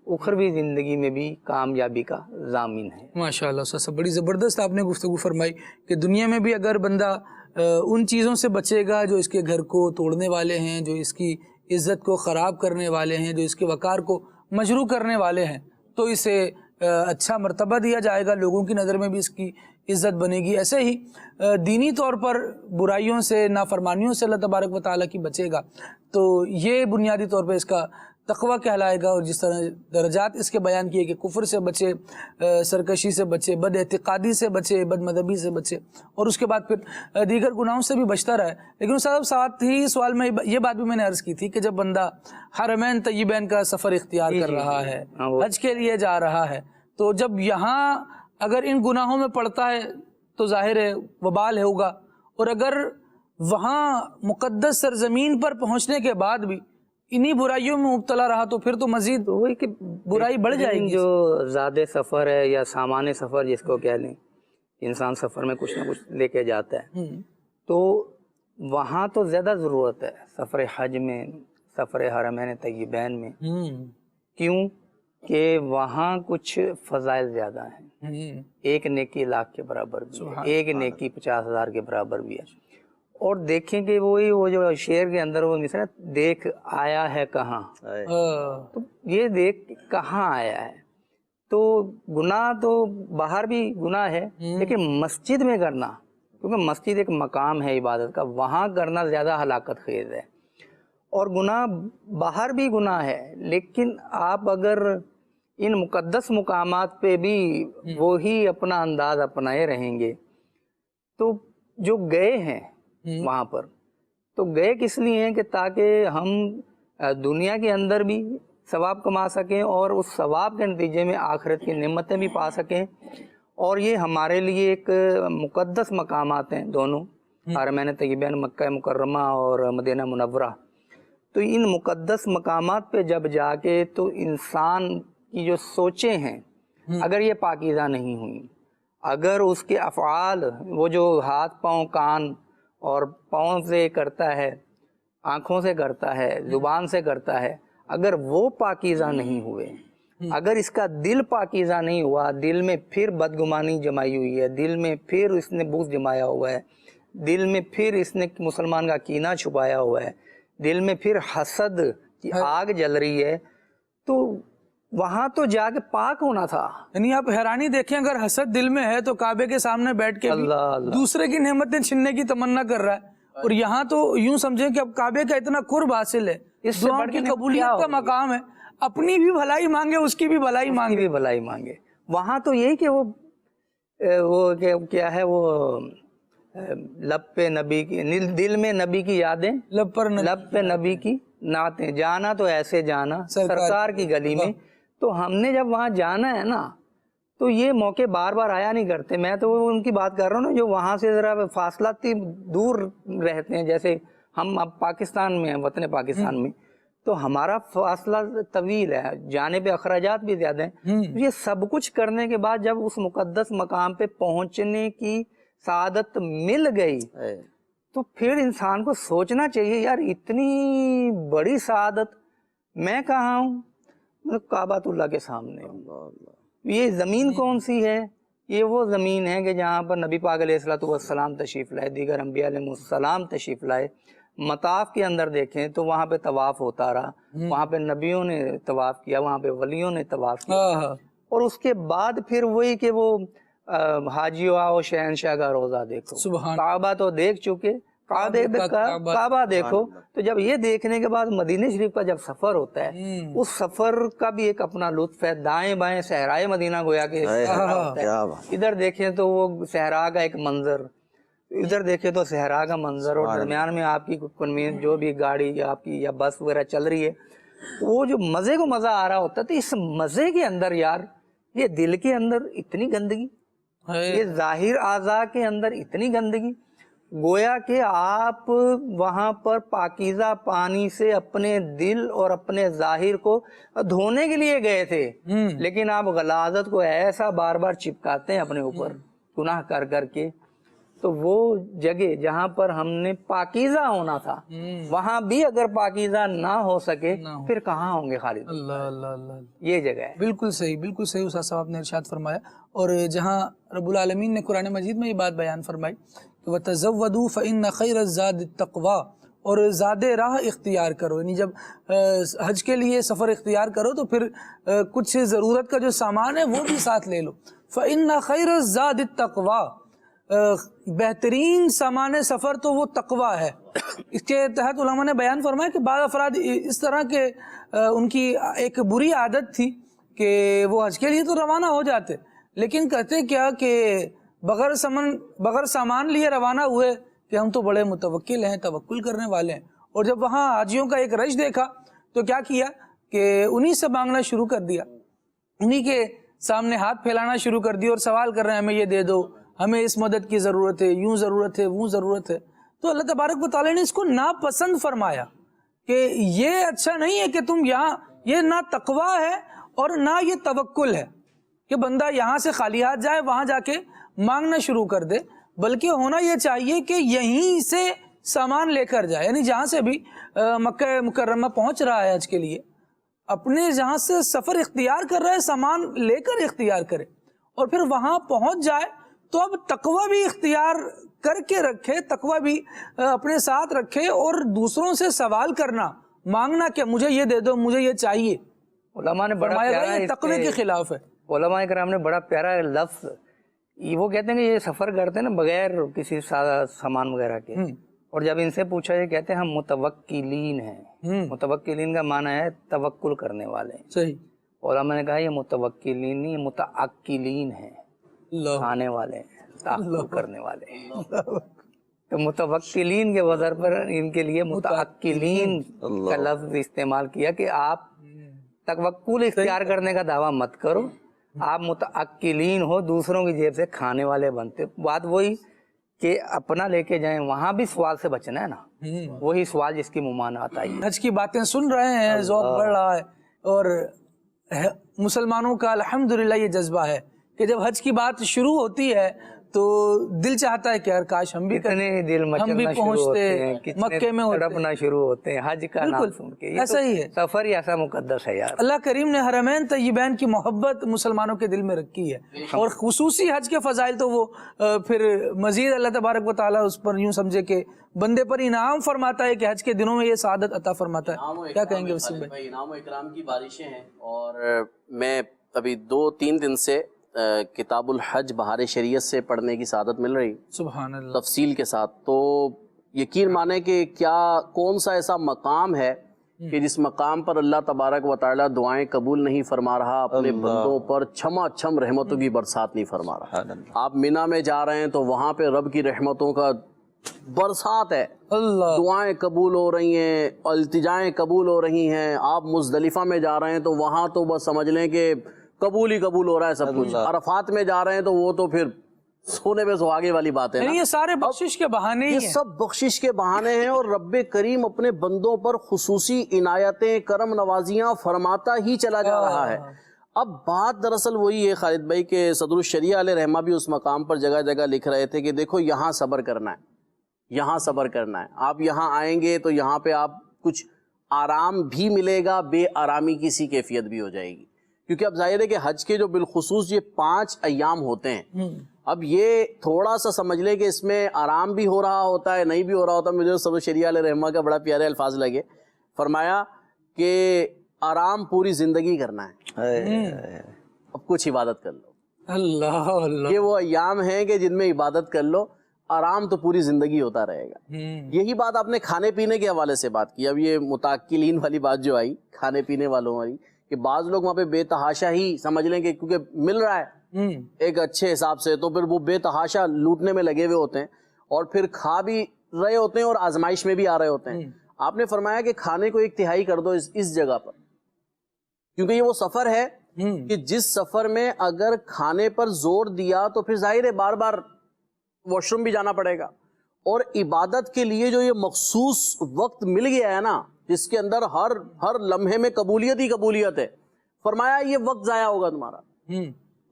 اخروی زندگی میں بھی کامیابی کا ضامن ہے. ماشاءاللہ استاد صاحب, بڑی زبردست آپ نے گفتگو فرمائی کہ دنیا میں بھی اگر بندہ ان چیزوں سے بچے گا جو اس کے گھر کو توڑنے والے ہیں, جو اس کی عزت کو خراب کرنے والے ہیں, جو اس کے وقار کو مجروح کرنے والے ہیں, تو اسے اچھا مرتبہ دیا جائے گا, لوگوں کی نظر میں بھی اس کی عزت بنے گی. ایسے ہی دینی طور پر برائیوں سے, نافرمانیوں سے اللہ تبارک و تعالیٰ کی بچے گا تو یہ بنیادی طور پہ اس کا تقویٰ کہلائے گا. اور جس طرح درجات اس کے بیان کیے کہ کفر سے بچے, سرکشی سے بچے, بد اعتقادی سے بچے, بد مذہبی سے بچے, اور اس کے بعد پھر دیگر گناہوں سے بھی بچتا رہے. لیکن صاحب ساتھ ہی سوال میں یہ بات بھی میں نے عرض کی تھی کہ جب بندہ حرمین طیبین کا سفر اختیار کر رہا ہے, حج کے لیے جا رہا ہے, تو جب یہاں اگر ان گناہوں میں پڑتا ہے تو ظاہر ہے وبال ہوگا, اور اگر وہاں مقدس سرزمین پر پہنچنے کے بعد بھی انہی برائیوں میں مبتلا رہا تو پھر تو مزید وہی کہ برائی بڑھ جائے گی. جو زیادہ سفر ہے یا سامان سفر جس کو کہہ لیں, انسان سفر میں کچھ نہ کچھ لے کے جاتا ہے, تو وہاں تو زیادہ ضرورت ہے سفر حج میں, سفر حرمین طیبین میں. کیوں کہ وہاں کچھ فضائل زیادہ ہیں. ایک نیکی لاکھ کے برابر بھی ہے, ایک نیکی 50,000 کے برابر بھی ہے. اور دیکھیں کہ وہی وہ جو شعر کے اندر وہ مثلا دیکھ آیا ہے کہاں, تو یہ دیکھ کہاں آیا ہے. تو گناہ تو باہر بھی گناہ ہے, لیکن مسجد میں کرنا, کیونکہ مسجد ایک مقام ہے عبادت کا, وہاں کرنا زیادہ ہلاکت خیز ہے. اور گناہ باہر بھی گناہ ہے, لیکن آپ اگر ان مقدس مقامات پہ بھی وہی اپنا انداز اپنائے رہیں گے تو جو گئے ہیں وہاں پر. تو گئے کس لیے ہیں کہ تاکہ ہم دنیا کے اندر بھی ثواب کما سکیں اور اس ثواب کے نتیجے میں آخرت کی نعمتیں بھی پا سکیں. اور یہ ہمارے لیے ایک مقدس مقامات ہیں دونوں، حرمین طیبین مکہ مکرمہ اور مدینہ منورہ. تو ان مقدس مقامات پہ جب جا کے تو انسان کی جو سوچیں ہیں اگر یہ پاکیزہ نہیں ہوئیں، اگر اس کے افعال، وہ جو ہاتھ پاؤں کان اور پاؤں سے کرتا ہے، آنکھوں سے کرتا ہے، زبان سے کرتا ہے، اگر وہ پاکیزہ نہیں ہوئے، اگر اس کا دل پاکیزہ نہیں ہوا، دل میں پھر بدگمانی جمائی ہوئی ہے، دل میں پھر اس نے بغض جمایا ہوا ہے، دل میں پھر اس نے مسلمان کا کینہ چھپایا ہوا ہے، دل میں پھر حسد کی آگ جل رہی ہے، تو وہاں تو جا کے پاک ہونا تھا. یعنی آپ حیرانی دیکھیں، اگر حسد دل میں ہے تو کعبے کے سامنے بیٹھ کے بھی دوسرے کی نعمتیں چھیننے کی تمنا کر رہا ہے. اور یہاں تو یوں سمجھیں کہ اب کعبے کا اتنا قرب حاصل ہے، اس سے بڑھ کے قبولیت کا مقام ہے، اپنی بھی بھلائی مانگے، اس کی بھی بھلائی مانگے. وہاں تو یہی کہ وہ کیا ہے، وہ لب پہ نبی کی، دل میں نبی کی یادیں، لب پہ نبی کی نعتیں، جانا تو ایسے جانا سرکار کی گلی میں. تو ہم نے جب وہاں جانا ہے نا تو یہ موقع بار بار آیا نہیں کرتے. میں تو ان کی بات کر رہا ہوں نا جو وہاں سے ذرا فاصلاتی دور رہتے ہیں، جیسے ہم اب پاکستان میں ہیں، وطن پاکستان میں، تو ہمارا فاصلہ طویل ہے، جانے پہ اخراجات بھی زیادہ ہیں. یہ سب کچھ کرنے کے بعد جب اس مقدس مقام پہ پہنچنے کی سعادت مل گئی تو پھر انسان کو سوچنا چاہیے، یار اتنی بڑی سعادت میں کہاں ہوں؟ کعبۃ اللہ کے سامنے. یہ زمین کون سی ہے؟ یہ وہ زمین ہے کہ جہاں پر نبی پاک علیہ السلام تشریف لائے، دیگر انبیاء علیہ السلام تشریف لائے. مطاف کے اندر دیکھیں تو وہاں پہ طواف ہوتا رہا، وہاں پہ نبیوں نے طواف کیا، وہاں پہ ولیوں نے طواف کیا. اور اس کے بعد پھر وہی کہ وہ حاجیو آؤ شہنشاہ کا روزہ دیکھو. کعبہ تو دیکھ چکے، کعبہ دیکھو. تو جب یہ دیکھنے کے بعد مدینہ شریف کا جب سفر ہوتا ہے، اس سفر کا بھی ایک اپنا لطف ہے. دائیں بائیں صحرائے مدینہ گویا کہ ادھر دیکھیں تو وہ صحرا کا ایک منظر، ادھر دیکھیں تو صحرا کا منظر، اور درمیان میں آپ کی کنوینس جو بھی گاڑی یا آپ کی یا بس وغیرہ چل رہی ہے، وہ جو مزے کو مزہ آ رہا ہوتا ہے. تو اس مزے کے اندر یار یہ دل کے اندر اتنی گندگی، یہ ظاہر اعضاء کے اندر اتنی گندگی، گویا کہ آپ وہاں پر پاکیزہ پانی سے اپنے دل اور اپنے ظاہر کو دھونے کے لیے گئے تھے، لیکن آپ غلاظت کو ایسا بار بار چپکاتے ہیں اپنے اوپر گناہ کر کر کے. تو وہ جگہ جہاں پر ہم نے پاکیزہ ہونا تھا، وہاں بھی اگر پاکیزہ نہ ہو سکے پھر کہاں ہوں گے خالد؟ اللہ اللہ اللہ، یہ جگہ ہے. بالکل صحیح، بالکل صحیح استاد صاحب آپ نے ارشاد فرمایا. اور جہاں رب العالمین نے قرآن مجید میں یہ بات بیان فرمائی کہ وَتَزَوَّدُوا فَإِنَّ خَيْرَ الزَّادِ التَّقْوَىٰ، اور زاد راہ اختیار کرو. یعنی جب حج کے لیے سفر اختیار کرو تو پھر کچھ ضرورت کا جو سامان ہے وہ بھی ساتھ لے لو. فَإِنَّ خَيْرَ الزَّادِ التَّقْوَىٰ، بہترین سامان سفر تو وہ تقویٰ ہے. اس کے تحت علماء نے بیان فرمایا کہ بعض افراد اس طرح کے ان کی ایک بری عادت تھی کہ وہ حج کے لیے تو روانہ ہو جاتے، لیکن کہتے کیا کہ بغیر سامان لیے روانہ ہوئے کہ ہم تو بڑے متوکل ہیں، توکل کرنے والے ہیں. اور جب وہاں حاجیوں کا ایک رش دیکھا تو کیا کیا کہ انہی سے مانگنا شروع کر دیا، انہی کے سامنے ہاتھ پھیلانا شروع کر دیا اور سوال کر رہے ہیں ہمیں یہ دے دو، ہمیں اس مدد کی ضرورت ہے، یوں ضرورت ہے، وہ ضرورت ہے. تو اللہ تبارک و تعالیٰ نے اس کو ناپسند فرمایا کہ یہ اچھا نہیں ہے کہ تم یہاں، یہ نہ تقویٰ ہے اور نہ یہ توکل ہے کہ بندہ یہاں سے خالی ہاتھ جائے وہاں جا کے مانگنا شروع کر دے، بلکہ ہونا یہ چاہیے کہ یہیں سے سامان لے کر جائے. یعنی جہاں سے بھی مکہ مکرمہ پہنچ رہا ہے حج کے لیے، اپنے جہاں سے سفر اختیار کر رہا ہے سامان لے کر اختیار کرے، اور پھر وہاں پہنچ جائے تو اب تقویٰ بھی اختیار کر کے رکھے، تقویٰ بھی اپنے ساتھ رکھے، اور دوسروں سے سوال کرنا، مانگنا کہ مجھے یہ دے دو، مجھے یہ چاہیے. علماء نے بڑا پیارا یہ تقوی کے خلاف ہے. علماء کرام نے بڑا پیارا لفظ، وہ کہتے ہیں کہ یہ سفر کرتے ہیں نا بغیر کسی سامان وغیرہ کے، اور جب ان سے پوچھا یہ کہتے ہیں ہم متوکلین ہیں. متوکلین کا معنی ہے توکل کرنے والے. صحیح. علماء نے کہا یہ متوکلین نہیں، متعقلین ہیں، کھانے والے ہیں، تعقل کرنے والے ہیں. تو متوکلین کے وزر پر ان کے لیے متعقلین کا لفظ استعمال کیا کہ آپ توکل اختیار کرنے کا دعویٰ مت کرو، آپ متعقلین ہو، دوسروں کی جیب سے کھانے والے بنتے. بات وہی کہ اپنا لے کے جائیں، وہاں بھی سوال سے بچنا ہے نا، وہی سوال جس کی ممانعت آئی. حج کی باتیں سن رہے ہیں، ذوق بڑھ رہا ہے، اور مسلمانوں کا الحمدللہ یہ جذبہ ہے کہ جب حج کی بات شروع ہوتی ہے تو دل چاہتا ہے کہ یار کاش ہم بھی دل مچلنا شروع ہوتے ہیں، مکے میں تڑپنا شروع ہوتے ہیں حج کا نام سن کے. ایسا ہی ہے، سفر ہی ایسا مقدس ہے یار. اللہ کریم نے حرمین طیبین کی محبت مسلمانوں کے دل میں رکھی ہے، اور خصوصی حج کے فضائل تو وہ پھر مزید اللہ تبارک و تعالیٰ اس پر یوں سمجھے کہ بندے پر انعام فرماتا ہے کہ حج کے دنوں میں یہ سعادت عطا فرماتا ہے. کیا کہیں گے وسیم بھائی؟ انعام و اکرام کی بارشیں ہیں، اور میں ابھی 2-3 دن سے کتاب الحج بہار شریعت سے پڑھنے کی سعادت مل رہی، سبحان اللہ، تفصیل کے ساتھ. تو یقین مانے کہ کون سا ایسا مقام ہے کہ جس مقام پر اللہ تبارک و تعالیٰ دعائیں قبول نہیں فرما رہا، اپنے بندوں پر چھما چھم رحمتوں کی برسات نہیں فرما رہا. آپ مینا میں جا رہے ہیں تو وہاں پہ رب کی رحمتوں کا برسات ہے، اللہ، دعائیں قبول ہو رہی ہیں، التجائیں قبول ہو رہی ہیں. آپ مزدلفہ میں جا رہے ہیں تو وہاں تو بس سمجھ لیں کہ قبول ہی قبول ہو رہا ہے سب کچھ. عرفات میں جا رہے ہیں تو وہ تو پھر سونے پہ سہاگے والی بات ہے. یہ سارے بخشش کے بہانے ہی یہ ہیں، سب بخشش کے بہانے ہیں، اور رب کریم اپنے بندوں پر خصوصی عنایتیں، کرم نوازیاں فرماتا ہی چلا جا رہا ہے. اب بات دراصل وہی ہے خالد بھائی کہ صدر الشریعہ علیہ رحمہ بھی اس مقام پر جگہ جگہ لکھ رہے تھے کہ دیکھو یہاں صبر کرنا ہے، یہاں صبر کرنا ہے. آپ یہاں آئیں گے تو یہاں پہ آپ کچھ آرام بھی ملے گا، بے آرامی کی سی کیفیت بھی ہو جائے گی. کیونکہ اب ظاہر ہے کہ حج کے جو بالخصوص یہ 5 ایام ہوتے ہیں، اب یہ تھوڑا سا سمجھ لیں کہ اس میں آرام بھی ہو رہا ہوتا ہے، نہیں بھی ہو رہا ہوتا. مجھے صدر الشریعہ علیہ رحمہ کا بڑا پیارے الفاظ لگے، فرمایا کہ آرام پوری زندگی کرنا ہے، اب کچھ عبادت کر لو. اللہ اللہ، یہ وہ ایام ہیں کہ جن میں عبادت کر لو، آرام تو پوری زندگی ہوتا رہے گا. یہی بات آپ نے کھانے پینے کے حوالے سے بات کی. اب یہ متعقلین والی بات جو آئی کھانے پینے والوں والی، کہ بعض لوگ وہاں پہ بے تحاشا ہی سمجھ لیں کہ کیونکہ مل رہا ہے ایک اچھے حساب سے، تو پھر وہ بے تحاشا لوٹنے میں لگے ہوئے ہوتے ہیں، اور پھر کھا بھی رہے ہوتے ہیں اور آزمائش میں بھی آ رہے ہوتے ہیں. آپ نے فرمایا کہ کھانے کو 1/3 کر دو اس جگہ پر، کیونکہ یہ وہ سفر ہے کہ جس سفر میں اگر کھانے پر زور دیا تو پھر ظاہر ہے بار بار واش روم بھی جانا پڑے گا. اور عبادت کے لیے جو یہ مخصوص وقت مل گیا ہے نا، جس کے اندر ہر لمحے میں قبولیت ہی قبولیت ہے، فرمایا یہ وقت ضائع ہوگا تمہارا،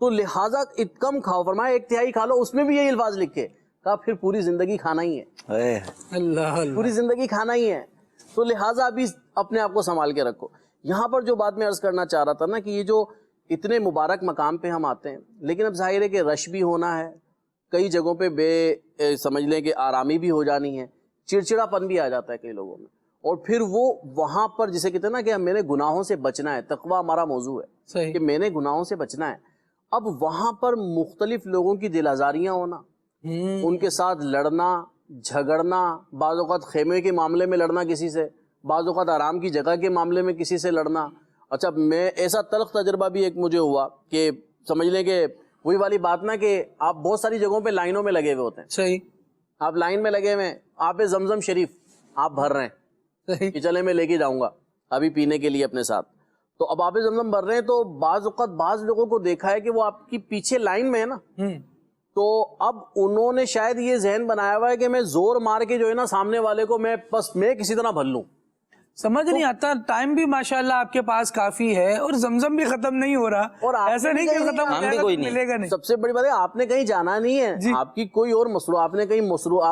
تو لہٰذا کم کھاؤ. فرمایا 1/3 کھا لو. اس میں بھی یہی الفاظ لکھے، کہا پھر پوری زندگی کھانا ہی ہے، اللہ، پوری زندگی کھانا ہی ہے. تو لہٰذا ابھی اپنے آپ کو سنبھال کے رکھو. یہاں پر جو بات میں عرض کرنا چاہ رہا تھا نا کہ یہ جو اتنے مبارک مقام پہ ہم آتے ہیں، لیکن اب ظاہر ہے کہ رش بھی ہونا ہے، کئی جگہوں پہ سمجھ لیں کہ آرامی بھی ہو جانی ہے، چڑچڑا پن بھی آ جاتا ہے کئی لوگوں میں. اور پھر وہ وہاں پر جسے کہتے ہیں نا کہ میں نے گناہوں سے بچنا ہے، تقویٰ ہمارا موضوع ہے کہ میں نے گناہوں سے بچنا ہے. اب وہاں پر مختلف لوگوں کی دل آزاریاں ہونا، ان کے ساتھ لڑنا جھگڑنا، بعض اوقات خیمے کے معاملے میں لڑنا کسی سے، بعض اوقات آرام کی جگہ کے معاملے میں کسی سے لڑنا. اچھا، میں ایسا تلخ تجربہ بھی ایک مجھے ہوا کہ سمجھ لیں کہ وہی والی بات نا کہ آپ بہت ساری جگہوں پہ لائنوں میں لگے ہوئے ہوتے ہیں. صحیح، آپ لائن میں لگے ہوئے ہیں، آپ زمزم شریف آپ بھر رہے ہیں کہ چلے میں لے کے جاؤں گا ابھی پینے کے لیے اپنے ساتھ. تو اب آپ زمزم بھر رہے ہیں تو بعض اوقات بعض لوگوں کو دیکھا ہے کہ وہ آپ کی پیچھے لائن میں ہے نا، تو اب انہوں نے شاید یہ ذہن بنایا ہوا ہے کہ میں زور مار کے جو ہے نا سامنے والے کو میں کسی طرح بھر لوں. سمجھ نہیں آتا. ٹائم بھی ماشاءاللہ آپ کے پاس کافی ہے اور زمزم بھی ختم نہیں ہو رہا، اور ایسا نہیں کہ ختم ہو جائے گا تو ملے گا نہیں. سب سے بڑی بات ہے آپ نے کہیں جانا نہیں ہے، آپ کی کوئی اور مصروف، آپ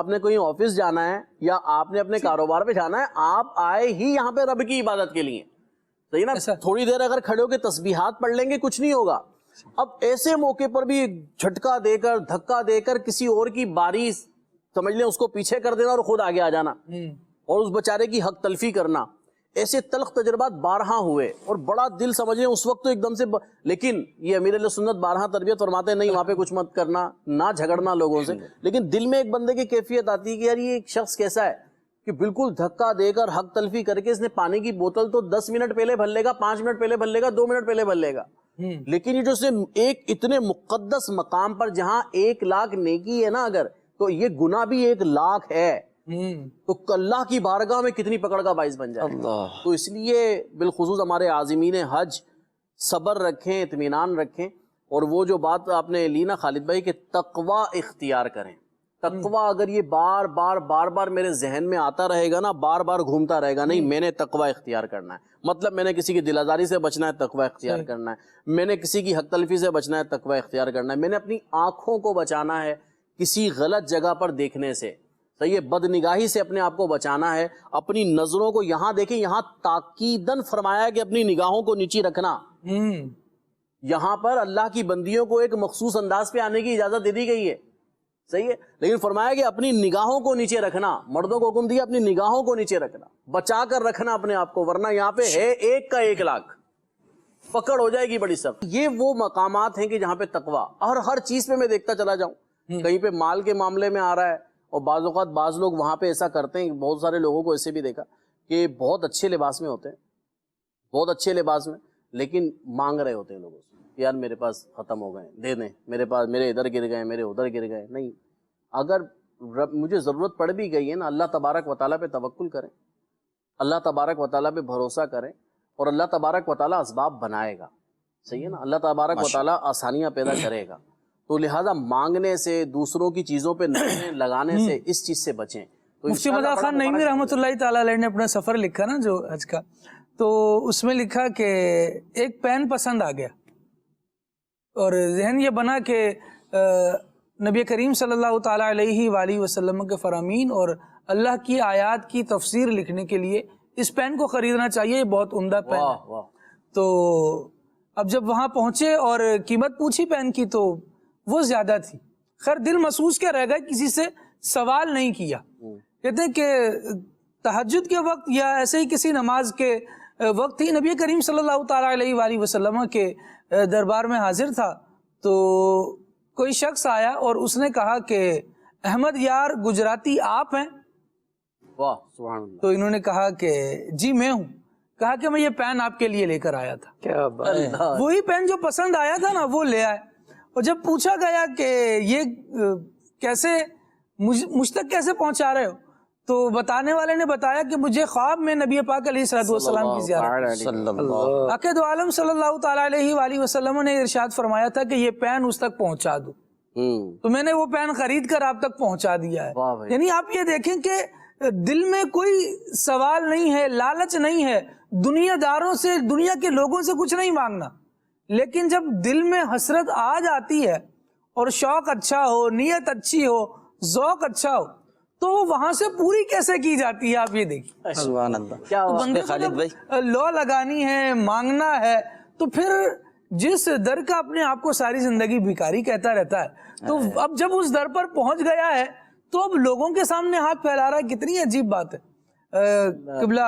نے کہیں آفس جانا ہے یا آپ نے اپنے کاروبار پہ جانا ہے، آپ آئے ہی یہاں پہ رب کی عبادت کے لیے. صحیح نا؟ تھوڑی دیر اگر کھڑے ہو کے تسبیحات پڑھ لیں گے کچھ نہیں ہوگا. اب ایسے موقع پر بھی جھٹکا دے کر دھکا دے کر کسی اور کی باری سمجھ لیں اس کو پیچھے کر دینا اور خود آگے آ جانا اور اس بیچارے کی حق تلفی کرنا، ایسے تلخ تجربات بارہا ہوئے اور بڑا دل سمجھ لیں اس وقت تو ایک دم سے لیکن یہ امیر علیہ سنت بارہا تربیت فرماتے ہیں نہیں وہاں پہ کچھ مت کرنا، نہ جھگڑنا لوگوں سے. لیکن دل میں ایک بندے کی کیفیت آتی ہے کہ یار یہ ایک شخص کیسا ہے کہ بالکل دھکا دے کر حق تلفی کر کے اس نے پانی کی بوتل تو 10 منٹ پہلے بھر لے گا، 5 منٹ پہلے بھر لے گا، 2 منٹ پہلے بھر لے گا، لیکن یہ جو ایک اتنے مقدس مقام پر جہاں 1 لاکھ نیکی ہے نا، اگر تو یہ گناہ بھی 1,00,000 ہے، تو اللہ کی بارگاہ میں کتنی پکڑ کا باعث بن جائے. تو اس لیے بالخصوص ہمارے عازمین حج صبر رکھیں، اطمینان رکھیں، اور وہ جو بات آپ نے لی نا خالد بھائی کہ تقوی اختیار کریں. تقوی اگر یہ بار بار میرے ذہن میں آتا رہے گا نا، بار بار گھومتا رہے گا، نہیں میں نے تقوی اختیار کرنا ہے، مطلب میں نے کسی کی دل آزاری سے بچنا ہے، تقوی اختیار کرنا ہے، میں نے کسی کی حق تلفی سے بچنا ہے، تقوی اختیار کرنا ہے، میں نے اپنی آنکھوں کو بچانا ہے کسی غلط جگہ پر دیکھنے سے، صحیح ہے، بد نگاہی سے اپنے آپ کو بچانا ہے، اپنی نظروں کو یہاں دیکھیں، یہاں تاکیداً فرمایا ہے کہ اپنی نگاہوں کو نیچی رکھنا. یہاں پر اللہ کی بندیوں کو ایک مخصوص انداز پہ آنے کی اجازت دے دی گئی ہے، صحیح ہے، لیکن فرمایا کہ اپنی نگاہوں کو نیچے رکھنا. مردوں کو حکم دیا اپنی نگاہوں کو نیچے رکھنا، بچا کر رکھنا اپنے آپ کو، ورنہ یہاں پہ ہے 1 کا 1,00,000 پکڑ ہو جائے گی بڑی سخت. یہ وہ مقامات ہیں کہ جہاں پہ تقوی، اور ہر چیز پہ میں دیکھتا چلا جاؤں، کہیں پہ مال کے معاملے میں آ رہا ہے، اور بعض اوقات بعض لوگ وہاں پہ ایسا کرتے ہیں، بہت سارے لوگوں کو ایسے بھی دیکھا کہ بہت اچھے لباس میں ہوتے ہیں، بہت اچھے لباس میں، لیکن مانگ رہے ہوتے ہیں لوگوں سے، یار میرے پاس ختم ہو گئے، دے دیں، میرے پاس، میرے ادھر گر گئے، میرے ادھر گر گئے. نہیں، اگر مجھے ضرورت پڑ بھی گئی ہے نا، اللہ تبارک و تعالیٰ پہ توکل کریں، اللہ تبارک و تعالیٰ پہ بھروسہ کریں، اور اللہ تبارک و تعالیٰ اسباب بنائے گا، صحیح ہے نا، اللہ تبارک و تعالیٰ آسانیاں پیدا کرے گا. تو لہٰذا مانگنے سے، دوسروں کی چیزوں پہ نظریں لگانے سے، اس چیز سے بچیں. تو مفتی مدح خان نعیمی رحمۃ اللہ تعالیٰ علیہ نے اپنا سفر لکھا نا جو حج کا، تو اس میں لکھا کہ ایک پین پسند آ گیا، اور ذہن یہ بنا کہ نبی کریم صلی اللہ تعالیٰ علیہ وآلہ وسلم کے فرامین اور اللہ کی آیات کی تفسیر لکھنے کے لیے اس پین کو خریدنا چاہیے، یہ بہت عمدہ پین ہے. تو اب جب وہاں پہنچے اور قیمت پوچھی پین کی تو وہ زیادہ تھی. خیر دل محسوس کیا رہ گئے، کسی سے سوال نہیں کیا. کہتے ہیں کہ تہجد کے وقت یا ایسے ہی کسی نماز کے وقت ہی نبی کریم صلی اللہ تعالیٰ علیہ وآلہ وسلم کے دربار میں حاضر تھا، تو کوئی شخص آیا اور اس نے کہا کہ احمد یار گجراتی آپ ہیں؟ واہ سبحان اللہ. تو انہوں نے کہا کہ جی میں ہوں. کہا کہ میں یہ پین آپ کے لیے لے کر آیا تھا. کیا بات ہے. وہی پین جو پسند آیا تھا نا وہ لے آئے. اور جب پوچھا گیا کہ یہ کیسے مجھ تک کیسے پہنچا رہے ہو، تو بتانے والے نے بتایا کہ مجھے خواب میں نبی پاک علیہ الصلوۃ والسلام کی زیارت، عقید عالم صلی اللہ تعالیٰ علیہ وآلہ وسلم نے ارشاد فرمایا تھا کہ یہ پین اس تک پہنچا دو، تو میں نے وہ پین خرید کر آپ تک پہنچا دیا ہے. یعنی آپ یہ دیکھیں کہ دل میں کوئی سوال نہیں ہے، لالچ نہیں ہے، دنیا داروں سے، دنیا کے لوگوں سے کچھ نہیں مانگنا، لیکن جب دل میں حسرت آ جاتی ہے اور شوق اچھا ہو، نیت اچھی ہو، ذوق اچھا ہو، تو وہ وہاں سے پوری کیسے کی جاتی ہے. آپ یہ دیکھیے سبحان اللہ. تو بندے کو جب لو لگانی ہے، مانگنا ہے، تو پھر جس در کا اپنے آپ کو ساری زندگی بھکاری کہتا رہتا ہے، تو اب جب اس در پر پہنچ گیا ہے تو اب لوگوں کے سامنے ہاتھ پھیلا رہا ہے. کتنی عجیب بات ہے. قبلہ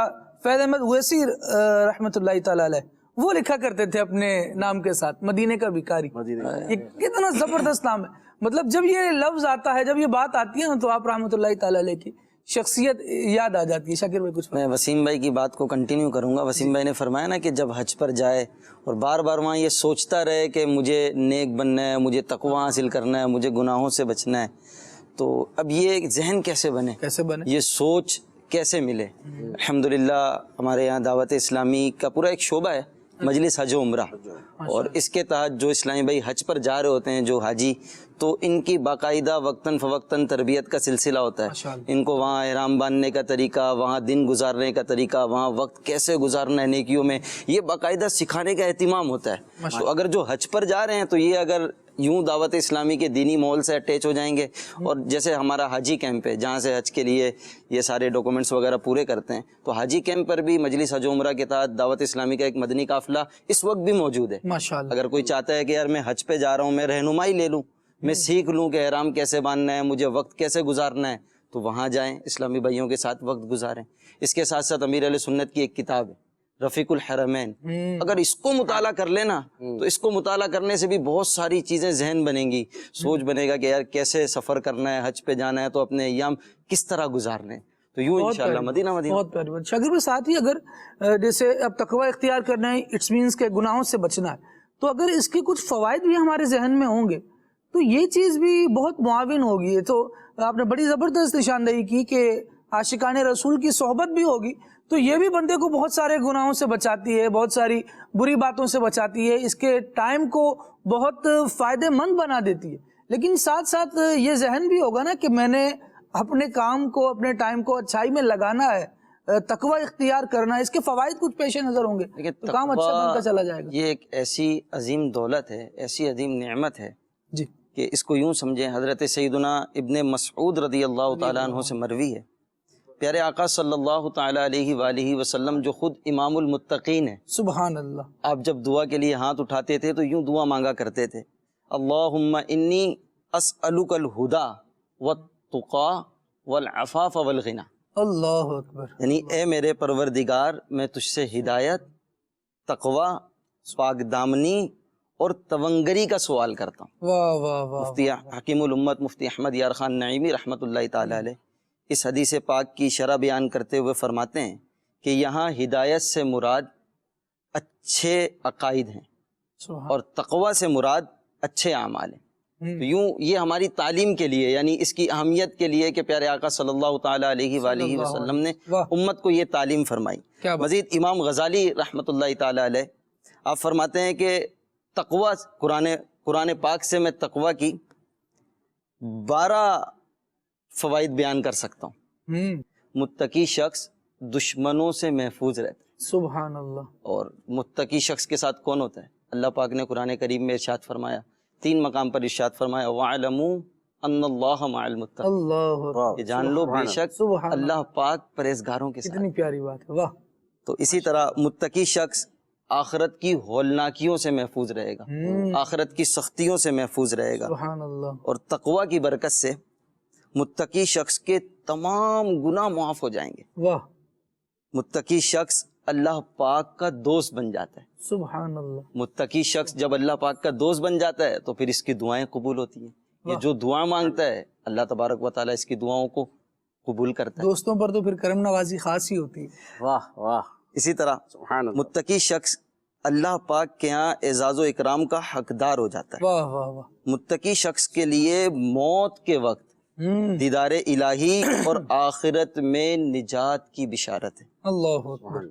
فیض احمد اویسی رحمۃ اللہ تعالی علیہ وہ لکھا کرتے تھے اپنے نام کے ساتھ مدینے کا بھکاری. یہ کتنا زبردست نام ہے. مطلب جب یہ لفظ آتا ہے، جب یہ بات آتی ہے نا، تو آپ رحمۃ اللہ تعالی علیہ کی شخصیت یاد آ جاتی ہے. شاکر بھائی کچھ؟ میں وسیم بھائی کی بات کو کنٹینیو کروں گا. وسیم بھائی نے فرمایا نا کہ جب حج پر جائے اور بار بار وہاں یہ سوچتا رہے کہ مجھے نیک بننا ہے، مجھے تقوی حاصل کرنا ہے، مجھے گناہوں سے بچنا ہے، تو اب یہ ذہن کیسے بنے، یہ سوچ کیسے ملے؟ الحمدللہ ہمارے یہاں دعوت اسلامی کا پورا ایک شعبہ ہے مجلس حج و عمرہ، اور اس کے تحت جو اسلامی بھائی حج پر جا رہے ہوتے ہیں، جو حاجی، تو ان کی باقاعدہ وقتاً فوقتاً تربیت کا سلسلہ ہوتا ہے. ان کو وہاں احرام باندھنے کا طریقہ، وہاں دن گزارنے کا طریقہ، وہاں وقت کیسے گزارنا ہے نیکیوں میں، یہ باقاعدہ سکھانے کا اہتمام ہوتا ہے. تو اگر جو حج پر جا رہے ہیں تو یہ اگر یوں دعوت اسلامی کے دینی ماحول سے اٹیچ ہو جائیں گے، اور جیسے ہمارا حاجی کیمپ ہے جہاں سے حج کے لیے یہ سارے ڈاکومنٹس وغیرہ پورے کرتے ہیں، تو حاجی کیمپ پر بھی مجلس حج و عمرہ کے تحت دعوت اسلامی کا ایک مدنی قافلہ اس وقت بھی موجود ہے. اگر کوئی چاہتا ہے کہ یار میں حج پہ جا رہا ہوں، میں رہنمائی لے لوں، میں سیکھ لوں کہ احرام کیسے باندھنا ہے، مجھے وقت کیسے گزارنا ہے، تو وہاں جائیں، اسلامی بھائیوں کے ساتھ وقت گزاریں. اس کے ساتھ ساتھ امیر اہل سنت کی ایک کتاب ہے رفیق الحرمین، اگر اس کو مطالعہ کر لینا تو اس کو مطالعہ کرنے سے بھی بہت ساری چیزیں ذہن بنیں گی. سوچ بنے گا کہ یار کیسے سفر کرنا ہے، حج پہ جانا ہے تو اپنے ایام کس طرح گزارنے ہیں. تو یوں انشاءاللہ مدینہ بہت پیاری بات. شاکر بھائی ساتھ ہی اگر جیسے اب تقوی اختیار کرنا ہے، اٹس مینس کہ گناہوں سے بچنا ہے، تو اگر اس کے کچھ فوائد بھی ہمارے ذہن میں ہوں گے تو یہ چیز بھی بہت معاون ہوگی. تو آپ نے بڑی زبردست نشاندہی کی کہ عاشقان رسول کی صحبت بھی ہوگی تو یہ بھی بندے کو بہت سارے گناہوں سے بچاتی ہے, بہت ساری بری باتوں سے بچاتی ہے, اس کے ٹائم کو بہت فائدہ مند بنا دیتی ہے. لیکن ساتھ ساتھ یہ ذہن بھی ہوگا نا کہ میں نے اپنے کام کو, اپنے ٹائم کو اچھائی میں لگانا ہے, تقوی اختیار کرنا ہے, اس کے فوائد کچھ پیش نظر ہوں گے تو کام اچھا بنتا چلا جائے گا. یہ ایک ایسی عظیم دولت ہے, ایسی عظیم نعمت ہے جی کہ اس کو یوں سمجھیں. حضرت سیدنا ابن مسعود رضی اللہ تعالیٰ عنہ سے مروی ہے, پیارے آقا صلی اللہ تعالیٰ علیہ وآلہ وسلم جو خود امام المتقین ہیں, سبحان اللہ, آپ جب دعا کے لیے ہاتھ اٹھاتے تھے تو یوں دعا مانگا کرتے تھے, اللہم انی اسألک الہدا والتقا والعفاف والغنی. اللہ اکبر. یعنی اے میرے پروردگار, میں تجھ سے ہدایت, تقوی, پاک دامنی اور تونگری کا سوال کرتا ہوں. واہ واہ واہ. مفتی حکیم الامت مفتی احمد یار خان نعیمی رحمۃ اللہ تعالیٰ علیہ اس حدیث پاک کی شرح بیان کرتے ہوئے فرماتے ہیں کہ یہاں ہدایت سے مراد اچھے عقائد ہیں اور تقوی سے مراد اچھے اعمال ہیں. تو یوں یہ ہماری تعلیم کے لیے, یعنی اس کی اہمیت کے لیے کہ پیارے آقا صلی اللہ تعالیٰ علیہ وآلہ وسلم نے امت کو یہ تعلیم فرمائی. مزید امام غزالی رحمۃ اللہ تعالیٰ علیہ آپ فرماتے ہیں کہ تقوی, قرآن پاک سے میں تقوی کی 12 فوائد بیان کر سکتا ہوں. متقی شخص دشمنوں سے محفوظ رہتا ہے. سبحان اللہ. اور متقی شخص کے ساتھ کون ہوتا ہے؟ اللہ پاک نے قرآن کریم میں ارشاد فرمایا, 3 مقام پر ارشاد فرمایا, وَاعْلَمُوا أَنَّ اللَّهَ مَعَ الْمُتَّقِينَ. اللہ, یہ جان لو بے شک اللہ پاک پرہیزگاروں کے ساتھ. کتنی پیاری بات ہے, واہ. تو اسی طرح متقی شخص آخرت کی ہولناکیوں سے محفوظ رہے گا, آخرت کی سختیوں سے محفوظ رہے گا. سبحان اللہ. اور تقوی کی برکت سے متقی شخص کے تمام گناہ معاف ہو جائیں گے. واہ. متقی شخص اللہ پاک کا دوست بن جاتا ہے. سبحان اللہ. متقی شخص جب اللہ پاک کا دوست بن جاتا ہے تو پھر اس کی دعائیں قبول ہوتی ہیں. یہ جو دعا مانگتا ہے اللہ تبارک و تعالیٰ اس کی دعاؤں کو قبول کرتا ہے. دوستوں پر تو پھر کرم نوازی خاص ہی ہوتی ہے. واہ واہ. اسی طرح متقی شخص اللہ پاک کے ہاں اعزاز و اکرام کا حقدار ہو جاتا ہے. واہ واہ واہ. متقی شخص کے لیے موت کے وقت دیدار الہی اور آخرت میں نجات کی بشارت ہے. اللہ اکبر.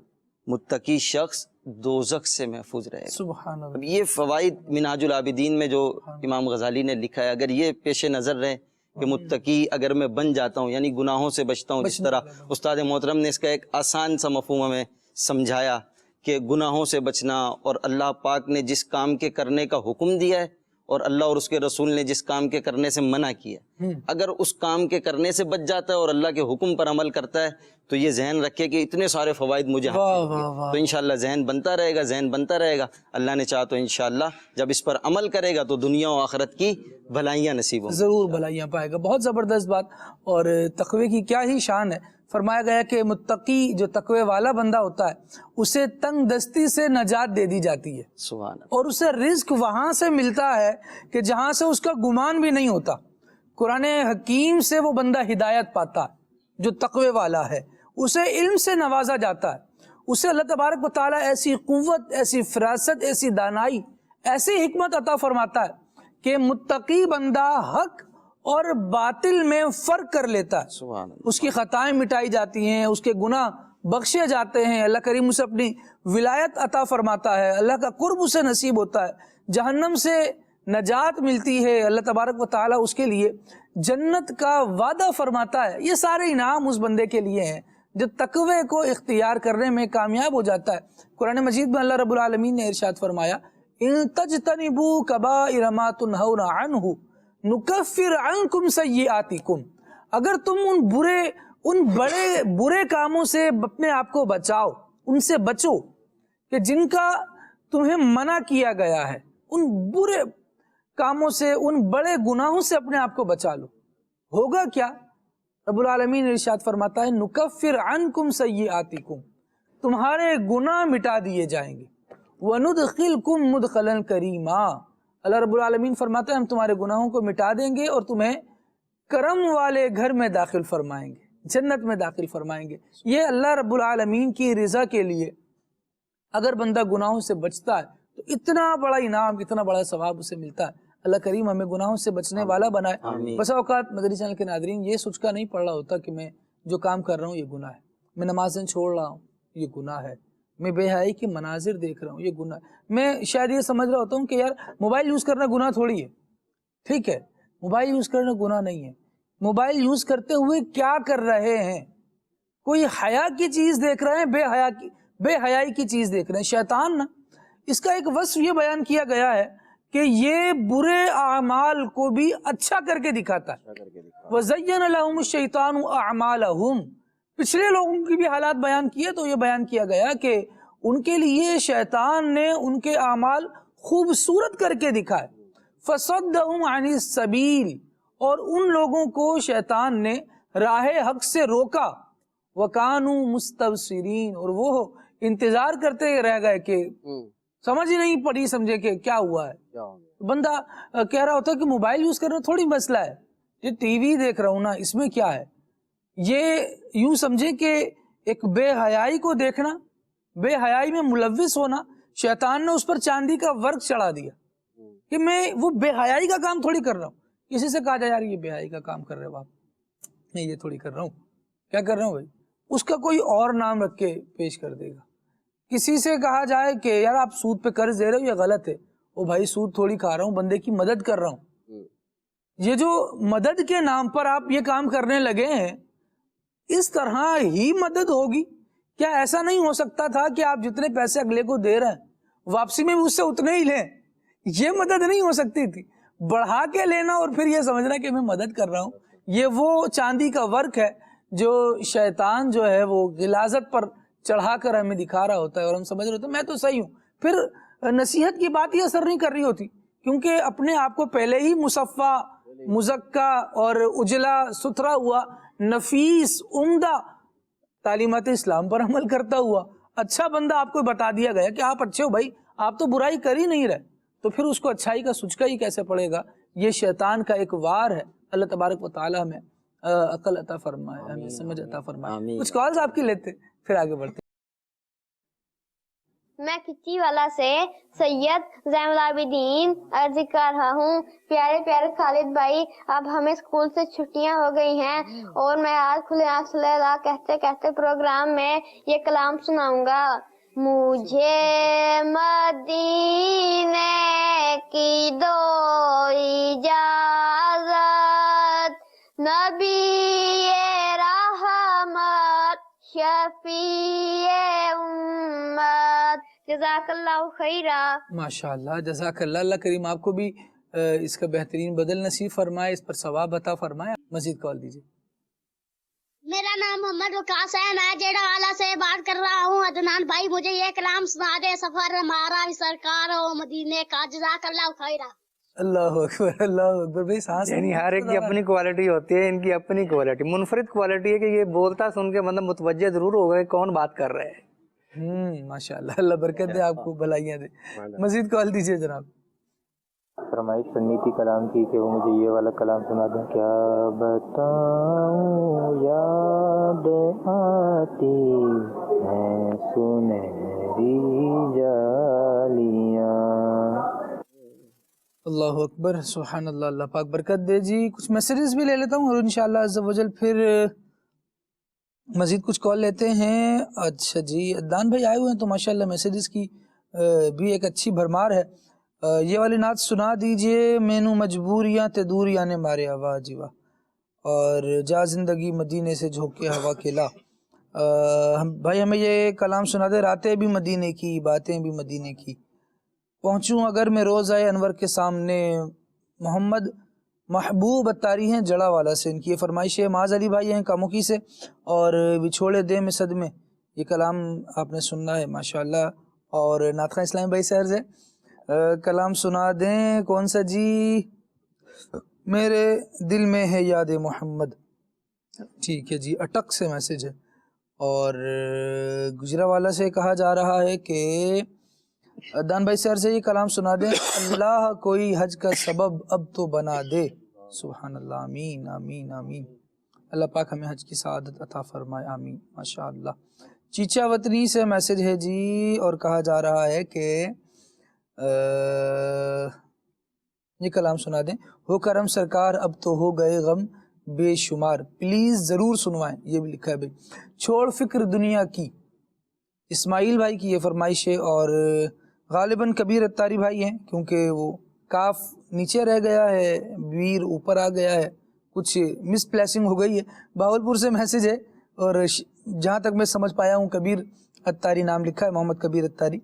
متقی شخص دوزخ سے محفوظ رہے گا. سبحان اللہ. اب یہ فوائد منہاج العابدین میں جو امام غزالی نے لکھا ہے, اگر یہ پیش نظر رہے کہ متقی اگر میں بن جاتا ہوں یعنی گناہوں سے بچتا ہوں, جس طرح استاد محترم نے اس کا ایک آسان سا مفہوم ہمیں سمجھایا کہ گناہوں سے بچنا, اور اللہ پاک نے جس کام کے کرنے کا حکم دیا ہے اور اللہ اور اس کے رسول نے جس کام کے کرنے سے منع کیا, اگر اس کام کے کرنے سے بچ جاتا ہے اور اللہ کے حکم پر عمل کرتا ہے تو یہ ذہن رکھے کہ اتنے سارے فوائد مجھے حاصل ہوئے. تو انشاءاللہ ذہن بنتا رہے گا, ذہن بنتا رہے گا. اللہ نے چاہا تو انشاءاللہ جب اس پر عمل کرے گا تو دنیا و آخرت کی بھلائیاں نصیب ہوں. ضرور بھلائیاں پائے گا. بہت زبردست بات. اور تقوی کی کیا ہی شان ہے. فرمایا گیا کہ متقی جو تقوی والا بندہ ہوتا ہے اسے تنگ دستی سے نجات دے دی جاتی ہے. سبحان اللہ. اور اسے رزق وہاں سے ملتا ہے کہ جہاں سے اس کا گمان بھی نہیں ہوتا. قرآن حکیم سے وہ بندہ ہدایت پاتا ہے جو تقوی والا ہے, اسے علم سے نوازا جاتا ہے, اسے اللہ تبارک و تعالیٰ ایسی قوت, ایسی فراست, ایسی دانائی, ایسی حکمت عطا فرماتا ہے کہ متقی بندہ حق اور باطل میں فرق کر لیتا ہے. سبحان اللہ. اس کی خطائیں مٹائی جاتی ہیں, اس کے گناہ بخشے جاتے ہیں, اللہ کریم اسے اپنی ولایت عطا فرماتا ہے, اللہ کا قرب اسے نصیب ہوتا ہے, جہنم سے نجات ملتی ہے, اللہ تبارک و تعالیٰ اس کے لیے جنت کا وعدہ فرماتا ہے. یہ سارے انعام اس بندے کے لیے ہیں جو تقوی کو اختیار کرنے میں کامیاب ہو جاتا ہے. قرآن مجید میں اللہ رب العالمین نے ارشاد فرمایا, ان تجتنبوا کبائر ما تنہون عنہ نکفر عنکم سیئاتکم. اگر تم ان بڑے برے کاموں سے اپنے آپ کو بچاؤ, ان سے بچو کہ جن کا تمہیں منع کیا گیا ہے, ان برے کاموں سے, ان بڑے گناہوں سے اپنے آپ کو بچا لو. ہوگا کیا؟ رب العالمین ارشاد فرماتا ہے, نکفر عنکم سیئاتکم, تمہارے گناہ مٹا دیے جائیں گے. وندخلکم مدخلا کریما, اللہ رب العالمین فرماتا ہے ہم تمہارے گناہوں کو مٹا دیں گے اور تمہیں کرم والے گھر میں داخل فرمائیں گے, جنت میں داخل فرمائیں گے. یہ اللہ رب العالمین کی رضا کے لیے اگر بندہ گناہوں سے بچتا ہے تو اتنا بڑا انعام, اتنا بڑا ثواب اسے ملتا ہے. اللہ کریم ہمیں گناہوں سے بچنے والا بنائے. آمین. بسا اوقات مدنی چینل کے ناظرین یہ سوچ کا نہیں پڑ رہا ہوتا کہ میں جو کام کر رہا ہوں یہ گناہ ہے، میں نمازیں چھوڑ رہا ہوں یہ گناہ ہے، میں بے حیائی کے مناظر دیکھ رہا ہوں یہ گناہ ہے. میں شاید یہ سمجھ رہا ہوتا ہوں کہ یار موبائل یوز کرنا گناہ تھوڑی ہے. ٹھیک ہے، موبائل یوز کرنا گناہ نہیں ہے. موبائل یوز کرتے ہوئے کیا کر رہے ہیں؟ کوئی حیا کی چیز دیکھ رہے ہیں، بے حیائی کی چیز دیکھ رہے ہیں. شیطان نا اس کا ایک وصف یہ بیان کیا گیا ہے کہ یہ برے اعمال کو بھی اچھا کر کے دکھاتا ہے. وَزَيَّنَ لَهُمُ الشَّيْطَانُ أَعْمَالَهُمْ. پچھلے لوگوں کی بھی حالات بیان کیے تو یہ بیان کیا گیا کہ ان کے لیے شیطان نے ان کے اعمال خوبصورت کر کے دکھائے. فَصَدَّهُمْ عَنِ السَّبِيلِ. اور ان لوگوں کو شیطان نے راہ حق سے روکا. وَكَانُوا مُسْتَبْصِرِينَ. اور وہ انتظار کرتے رہ گئے کہ سمجھ ہی نہیں پڑی سمجھے کہ کیا ہوا ہے. بندہ کہہ رہا ہوتا ہے کہ موبائل یوز کرنا تھوڑی مسئلہ ہے، یہ ٹی وی دیکھ رہا ہوں نا اس میں کیا ہے. یہ یوں سمجھے کہ ایک بے حیائی کو دیکھنا، بے حیائی میں ملوث ہونا، شیطان نے اس پر چاندی کا ورق چڑھا دیا کہ میں وہ بے حیائی کا کام تھوڑی کر رہا ہوں. کسی سے کہا جائے یار یہ بے حیائی کا کام کر رہے ہو آپ، میں یہ تھوڑی کر رہا ہوں. کیا کر رہا ہوں بھائی؟ اس کا کوئی اور نام رکھ کے پیش کر دے گا. کسی سے کہا جائے کہ یار آپ سود پہ قرض دے رہے ہو یہ غلط ہے، او بھائی سود تھوڑی کھا رہا ہوں، بندے کی مدد کر رہا ہوں. یہ جو مدد کے نام پر آپ یہ کام کرنے لگے ہیں، اس طرح ہی مدد ہوگی؟ کیا ایسا نہیں ہو سکتا تھا کہ آپ جتنے پیسے اگلے کو دے رہے ہیں واپسی میں بھی اس سے اتنے ہی لیں؟ یہ مدد نہیں ہو سکتی تھی؟ بڑھا کے لینا اور پھر یہ سمجھنا کہ میں مدد کر رہا ہوں، یہ وہ چاندی کا ورق ہے جو شیطان جو ہے وہ غلاظت پر چڑھا کر ہمیں دکھا رہا ہوتا ہے اور ہم سمجھ رہے ہوتے ہیں میں تو صحیح ہوں. پھر نصیحت کی بات یہ اثر نہیں کر رہی ہوتی کیونکہ اپنے آپ کو پہلے ہی مصفا، مزکا اور اجلا ستھرا ہوا، نفیس، عمدہ تعلیمات اسلام پر عمل کرتا ہوا اچھا بندہ آپ کو بتا دیا گیا کہ آپ اچھے ہو بھائی، آپ تو برائی کر ہی نہیں رہے، تو پھر اس کو اچھائی کا سچکا ہی کیسے پڑے گا؟ یہ شیطان کا ایک وار ہے. اللہ تبارک و تعالی ہمیں عقل عطا فرمائے، ہمیں سمجھ عطا فرمائے. کچھ کالز آپ کی لیتے پھر آگے بڑھتے. میں کچی والا سے سید زین العابدین عرض کر رہا ہوں، پیارے پیارے خالد بھائی، اب ہمیں اسکول سے چھٹیاں ہو گئی ہیں اور میں آج کھلے آنکھ صلی اللہ کہتے کہتے پروگرام میں یہ کلام سناؤں گا. مجھے مدینے کی دو اجازت، نبی رحمت شفیع امت. جزاک اللہ خیرہ. ماشاءاللہ، جزاک اللہ. اللہ کریم آپ کو بھی اس کا بہترین بدل نصیب فرمائے، اس پر ثواب عطا فرمائے. مزید کال دیجیے. میرا نام محمد وقاص ہے، میں جیڑا والا سے بات کر رہا ہوں. عدنان بھائی مجھے یہ کلام سنا دے، سفر ہمارا سرکار ہو مدینے کا. جزاک اللہ خیرہ. اللہ اکبر، اللہ اکبر. بھائی سانس یعنی ہر ایک کی اپنی کوالٹی ہوتی ہے، ان کی اپنی کوالٹی، منفرد کوالٹی ہے کہ یہ بولتا سن کے مطلب متوجہ ضرور ہوگا کہ کون بات کر رہے ہیں. ماشاءاللہ، اللہ برکت دے، آپ کو بھلائیاں دے. مزید کال دیجیے جناب. فرمائش کرنی تھی کلام کی کہ وہ مجھے یہ والا کلام سنا دیں. کیا بتاؤں یاد آتی ہیں سنہری جالیاں. اللہ اکبر، سبحان اللہ. اللہ پاک برکت دے. جی کچھ میسیجز بھی لے لیتا ہوں اور انشاءاللہ عز و جل پھر مزید کچھ کال لیتے ہیں. اچھا جی، عدنان بھائی آئے ہوئے ہیں تو ماشاءاللہ میسیجز کی بھی ایک اچھی بھرمار ہے. یہ والی نعت سنا دیجئے. مینو مجبوریاں تے دوریاں نے مارے واہ جی واہ، اور جا زندگی مدینے سے جھونکے ہوا کے لا. بھائی ہمیں یہ کلام سنا دے. راتیں بھی مدینے کی، باتیں بھی مدینے کی، پہنچوں اگر میں روز آئے انور کے سامنے. محمد محبوب اتاری ہیں جڑا والا سے، ان کی یہ فرمائش ہے. معاذ علی بھائی ہیں کاموکی سے، اور بچھوڑے دے میں صدمے، یہ کلام آپ نے سننا ہے ماشاءاللہ. اور نعت خواں اسلامی بھائی سہر سے کلام سنا دیں. کون سا جی؟ میرے دل میں ہے یاد محمد. ٹھیک ہے جی، اٹک سے میسج ہے. اور گجرا والا سے کہا جا رہا ہے کہ دان بھائی سہر سے یہ کلام سنا دیں. اللہ کوئی حج کا سبب اب تو بنا دے. سبحان اللہ، آمین آمین آمین. اللہ پاک ہمیں حج کی سعادت عطا فرمائے، آمین. ماشاءاللہ. چیچا وطنی سے میسج ہے جی، اور کہا جا رہا ہے کہ یہ کلام سنا دیں. ہو کرم سرکار اب تو ہو گئے غم بے شمار، پلیز ضرور سنوائیں. یہ بھی لکھا ہے بھائی. چھوڑ فکر دنیا کی، اسماعیل بھائی کی یہ فرمائش ہے، اور غالباً کبیر اتاری بھائی ہیں کیونکہ وہ کاف نیچے رہ گیا ہے، ویر اوپر آ گیا ہے، کچھ مس پلیسنگ ہو گئی ہے. بہاولپور سے میسج ہے، اور جہاں تک میں سمجھ پایا ہوں کبیر اتاری نام لکھا ہے، محمد کبیر اتاری.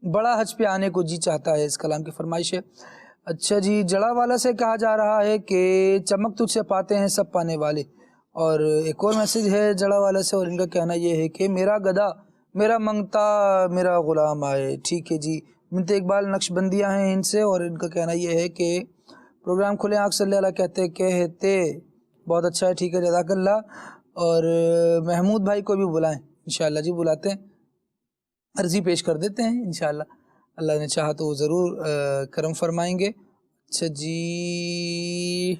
بڑا حج پہ آنے کو جی چاہتا ہے، اس کلام کی فرمائش ہے. اچھا جی، جڑا والا سے کہا جا رہا ہے کہ چمک تجھ سے پاتے ہیں سب پانے والے. اور ایک اور میسج ہے جڑا والا سے، اور ان کا کہنا یہ ہے کہ میرا گدا میرا منگتا میرا غلام آئے. ٹھیک ہے جی، منت اقبال نقش بندیاں ہیں ان سے، اور ان کا کہنا یہ ہے کہ پروگرام کھلے آنکھ صلی اللہ کہتے بہت اچھا ہے. ٹھیک ہے، جزاک اللہ. اور محمود بھائی کو بھی بلائیں انشاءاللہ. جی بلاتے ہیں، عرضی پیش کر دیتے ہیں انشاءاللہ، اللہ نے چاہا تو وہ ضرور کرم فرمائیں گے. اچھا جی،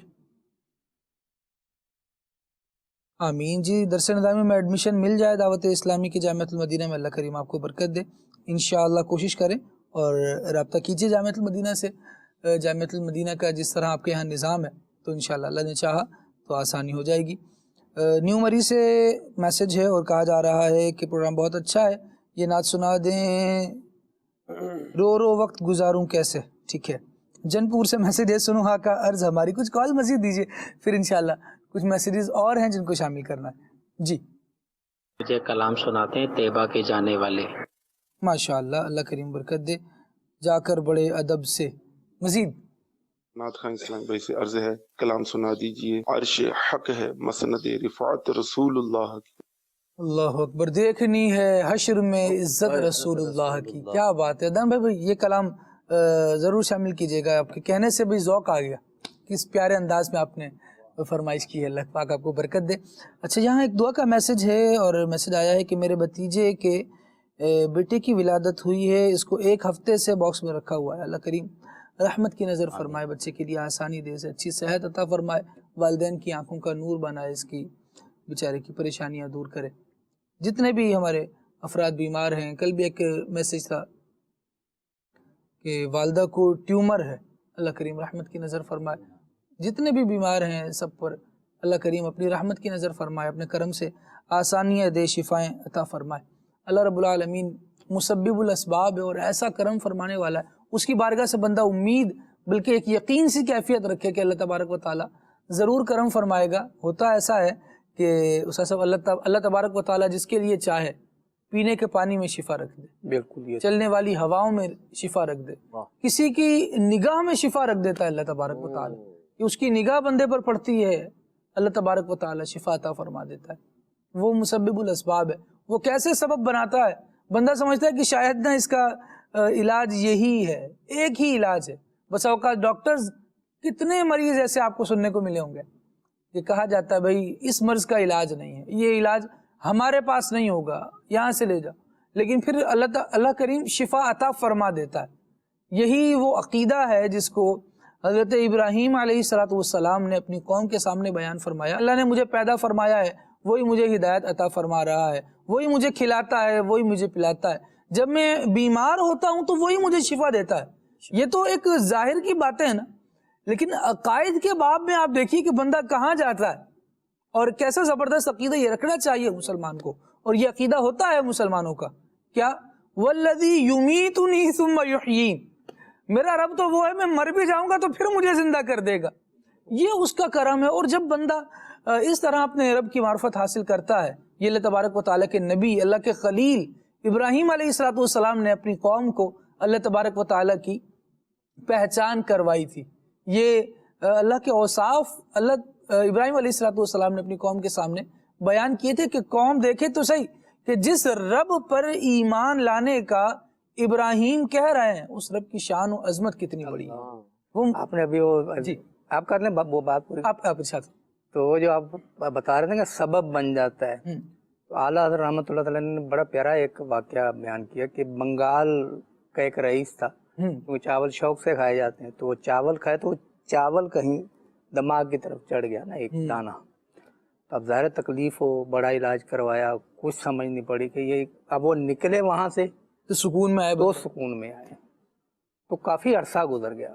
آمین جی. درس نظامی میں ایڈمیشن مل جائے دعوت اسلامی کی جامعۃ المدینہ میں، اللہ کریم آپ کو برکت دے. انشاءاللہ کوشش کریں اور رابطہ کیجیے جامعۃ المدینہ سے. جامعۃ المدینہ کا جس طرح آپ کے یہاں نظام ہے تو انشاءاللہ اللہ نے چاہا تو آسانی ہو جائے گی. نیو مری سے میسج ہے، اور کہا جا رہا ہے کہ پروگرام بہت اچھا ہے، یہ نعت سنا دیں رو رو وقت گزاروں کیسے. ٹھیک ہے. جن پور سے میسج ہے، سنو ہاں کا عرض ہماری. کچھ کال مزید دیجیے پھر انشاءاللہ کچھ میسیجز اور ہیں جن کو شامل کرنا ہے. جی، مجھے کلام سناتے ہیں طیبہ کے جانے والے. ماشاءاللہ، اللہ کریم برکت دے. جا کر بڑے ادب سے مزید. نعت خان اسلام بھائی سے عرض ہے، کلام سنا دیجئے. عرش حق ہے مسند رفعت رسول اللہ کی. اللہ اکبر. دیکھنی ہے حشر میں عزت رسول اللہ کی. کیا بات ہے دان بھائی، یہ کلام ضرور شامل کیجیے گا. آپ کے کہنے سے بھی ذوق آ گیا، کس پیارے انداز میں آپ نے فرمائش کی ہے. اللہ پاک آپ کو برکت دے. اچھا، یہاں ایک دعا کا میسج ہے، اور میسج آیا ہے کہ میرے بھتیجے کے بیٹے کی ولادت ہوئی ہے، اس کو 1 ہفتے سے باکس میں رکھا ہوا ہے. اللہ کریم رحمت کی نظر فرمائے، بچے کے لیے آسانی دے، سے اچھی صحت عطا فرمائے، والدین کی آنکھوں کا نور بنائے، اس کی بیچارے کی پریشانیاں دور کرے. جتنے بھی ہمارے افراد بیمار ہیں، کل بھی ایک میسج تھا کہ والدہ کو ٹیومر ہے، اللہ کریم رحمت کی نظر فرمائے. جتنے بھی بیمار ہیں سب پر اللہ کریم اپنی رحمت کی نظر فرمائے، اپنے کرم سے آسانیاں دے، شفائیں عطا فرمائے. اللہ رب العالمین مسبب الاسباب ہے، اور ایسا کرم فرمانے والا ہے، اس کی بارگاہ سے بندہ امید بلکہ ایک یقین سی کیفیت رکھے کہ اللہ تبارک و تعالیٰ ضرور کرم فرمائے گا. ہوتا ایسا ہے کہ اس سب اللہ تبارک و تعالیٰ جس کے لیے چاہے پینے کے پانی میں شفا رکھ دے، بالکل چلنے والی ہواؤں میں شفا رکھ دے، کسی کی نگاہ میں شفا رکھ دیتا ہے اللہ تبارک و تعالیٰ. کہ اس کی نگاہ بندے پر پڑتی ہے، اللہ تبارک و تعالیٰ شفا عطا فرما دیتا ہے. وہ مسبب الاسباب ہے. وہ کیسے سبب بناتا ہے، بندہ سمجھتا ہے کہ شاید نہ اس کا علاج یہی ہے، ایک ہی علاج ہے. بس اوقات ڈاکٹرز کتنے مریض ایسے آپ کو سننے کو ملے ہوں گے کہ کہا جاتا ہے بھائی اس مرض کا علاج نہیں ہے، یہ علاج ہمارے پاس نہیں ہوگا، یہاں سے لے جاؤ. لیکن پھر اللہ کریم شفا عطا فرما دیتا ہے. یہی وہ عقیدہ ہے جس کو حضرت ابراہیم علیہ السلام نے اپنی قوم کے سامنے بیان فرمایا. اللہ نے مجھے پیدا فرمایا ہے، وہی مجھے ہدایت عطا فرما رہا ہے، وہی مجھے کھلاتا ہے، وہی مجھے پلاتا ہے. جب میں بیمار ہوتا ہوں تو وہی مجھے شفا دیتا ہے. یہ تو ایک ظاہر کی باتیں ہیں نا، لیکن عقائد کے باب میں آپ دیکھیے کہ بندہ کہاں جاتا ہے، اور کیسا زبردست عقیدہ یہ رکھنا چاہیے مسلمان کو. اور یہ عقیدہ ہوتا ہے مسلمانوں کا کیا، والذی یمیتنی ثم یحیین، میرا رب تو وہ ہے میں مر بھی جاؤں گا تو پھر مجھے زندہ کر دے گا. یہ اس کا کرم ہے. اور جب بندہ اس طرح اپنے رب کی معرفت حاصل کرتا ہے، یہ اللہ تبارک و تعالیٰ کے نبی، اللہ کے خلیل ابراہیم علیہ السلام نے اپنی قوم کو اللہ تبارک و تعالیٰ کی پہچان کروائی تھی. یہ اللہ کے اوصاف ابراہیم علیہ السلام نے اپنی قوم کے سامنے بیان کیے تھے کہ قوم دیکھے تو صحیح کہ جس رب پر ایمان لانے کا ابراہیم کہہ رہے ہیں، اس رب کی شان و عظمت کتنی بڑی ہے. وہ آپ نے ابھی وہ جی آپ کر لیں وہ بات پوری. آپ ارشاد. تو جو آپ بتا رہے تھے کہ سبب بن جاتا ہے، تو اعلیٰ حضرت رحمۃ اللہ تعالیٰ نے بڑا پیارا ایک واقعہ بیان کیا کہ بنگال کا ایک رئیس تھا، وہ چاول شوق سے کھائے جاتے ہیں، تو وہ چاول کھائے تو وہ چاول کہیں دماغ کی طرف چڑھ گیا نا ایک دانہ. اب ظاہر تکلیف ہو، بڑا علاج کروایا، کچھ سمجھ نہیں پڑی کہ یہ اب وہ نکلے وہاں سے تو سکون میں آئے، تو سکون میں آئے. تو کافی عرصہ گزر گیا.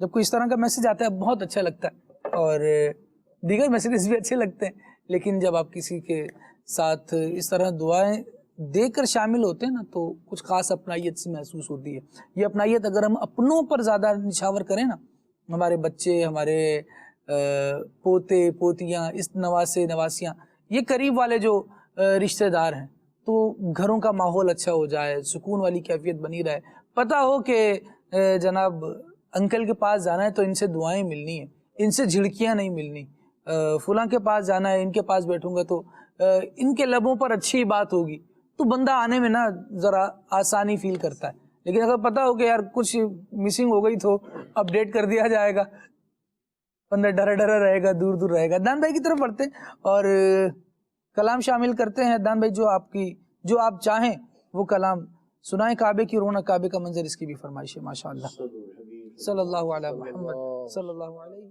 جب کوئی اس طرح کا میسیج آتا ہے بہت اچھا لگتا ہے، اور دیگر میسیجز بھی اچھے لگتے ہیں، لیکن جب آپ کسی کے ساتھ اس طرح دعائیں دے کر شامل ہوتے ہیں نا تو کچھ خاص اپنائیت سی محسوس ہوتی ہے. یہ اپنائیت اگر ہم اپنوں پر زیادہ نچھاور کریں نا، ہمارے بچے، ہمارے پوتے پوتیاں، اس نواسے نواسیاں، یہ قریب والے جو رشتہ دار ہیں، تو گھروں کا ماحول اچھا ہو جائے، سکون والی کیفیت بنی رہے. پتہ ہو کہ جناب انکل کے پاس جانا ہے تو ان سے دعائیں ملنی ہیں، ان سے جھڑکیاں نہیں ملنی، فلاں کے پاس جانا ہے ان کے پاس بیٹھوں گا تو ان کے لبوں پر اچھی بات ہوگی، تو بندہ آنے میں نا ذرا آسانی فیل کرتا ہے. لیکن اگر پتہ ہو کہ یار کچھ مسنگ ہو گئی تو اپ ڈیٹ کر دیا جائے گا، بندہ ڈرا ڈرا رہے گا، دور دور رہے گا. عدنان بھائی کی طرف بڑھتے ہیں اور کلام شامل کرتے ہیں. عدنان بھائی جو آپ چاہیں وہ کلام سنائیں. کعبے کی رونق، کعبے کا منظر، اس کی بھی فرمائش ہے. ماشاء اللہ، صلی اللہ علیہ محمد صلی اللہ علیہ.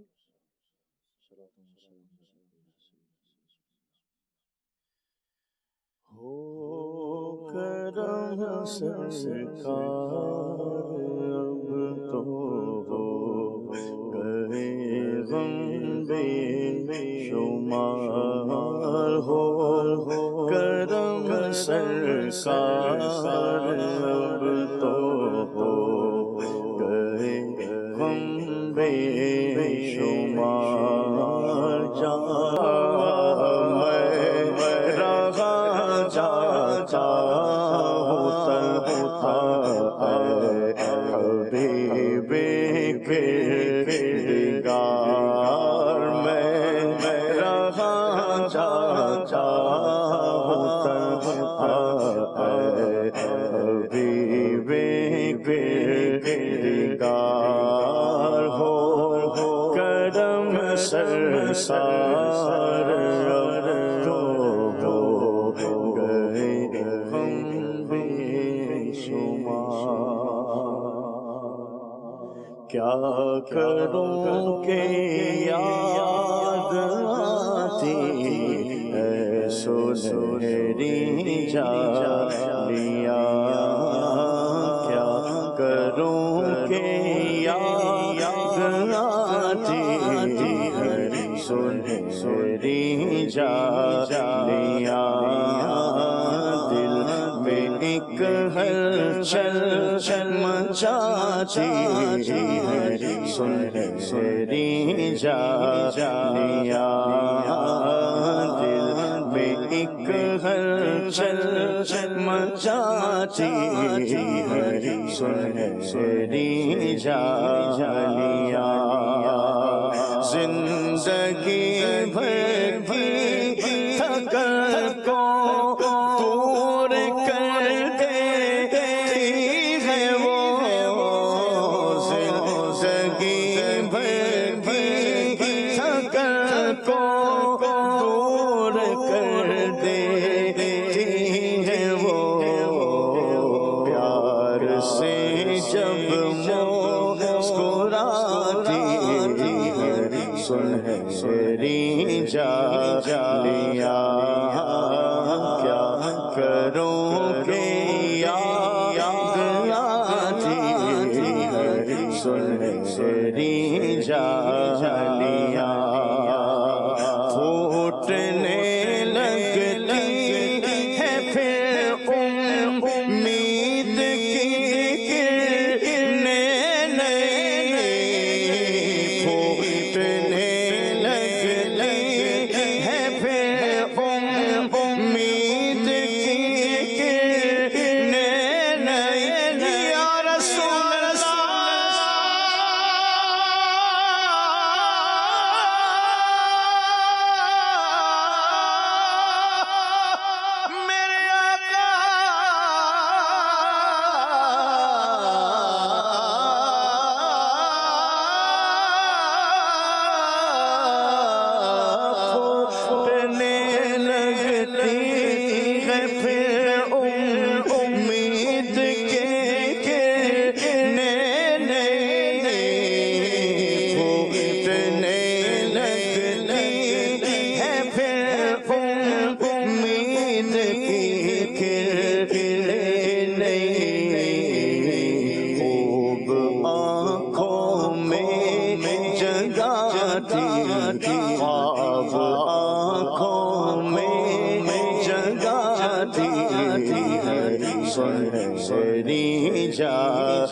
ہو کرم سرکار اب تو ہو گئے غم بے شمار، ہو کرم سرکار اب تو ہو گئے غم بے شمار. کیا کروں کہ یاد آتی ہے سنہری جالیاں، کیا کروں کہ یاد آتی ہے سنہری جالیاں. دل میں ایک ہلچل مچاتی ہے سنہری جالیاں. دل میں ایک ہلچل مچاتی ہے سنہری جالیاں. زندگی بھر کی تھکن کو دور کر دیتی ہے وہ، زندگی بھر کی تھکن کو دور کر دیتی ہے وہ. پیار سے جب مسکراتی ہے سنہری جالیاں، کیا کروں کہ یاد آتی ہے سنہری جالیاں. پھوٹنے لگتی ہے پھر امید کی کرنیں نئی، پھوٹنے لگتی ہے پھر امید کی کرنیں نئی. یا رسول اللہ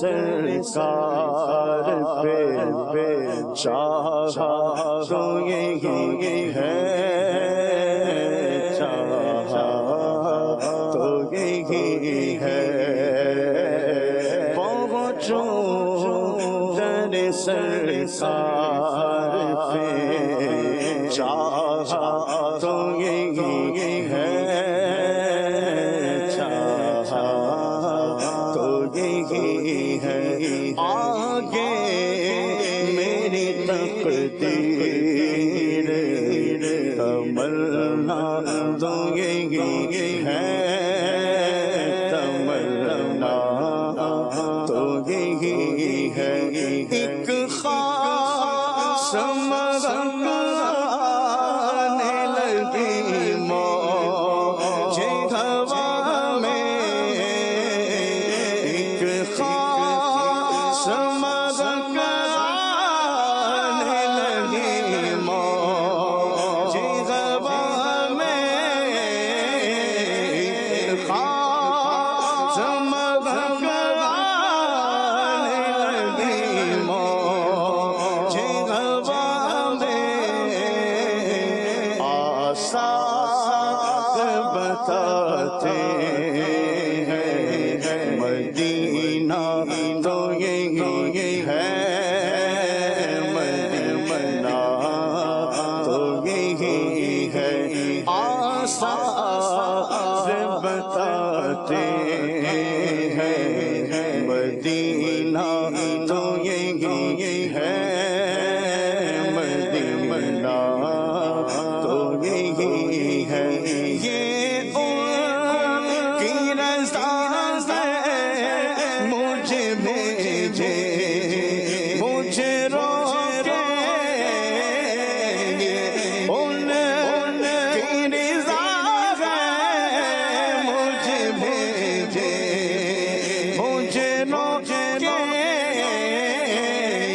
سرکار پہ چاہا تو یہی ہے، چاہا تو یہی ہے، پہنچوں در سرکار پہ چاہا تو یہی ہے، چاہا تو یہی ہے، آگے میری تقدیر تمنا تو یہی ہے، تمنا تو یہی ہے، ایک خاص مغانے لگی موجے ہوا میں، ایک خاص مغانے لگی موجے ہوا میں، ایک خاص مغانے لگی موجے ہوا میں، آثار بتاتے ہیں مدینہ تو یہی ہے، مدینہ تو یہی ہے، آثار بتاتے ہیں مدینہ تو یہی ہے، مدینہ تو یہی ہے، یہ ان کی رضا ہے مجھے بھیجے مجھے روکے، یہ ان کی رضا ہے مجھے بھیجے مجھے روکے،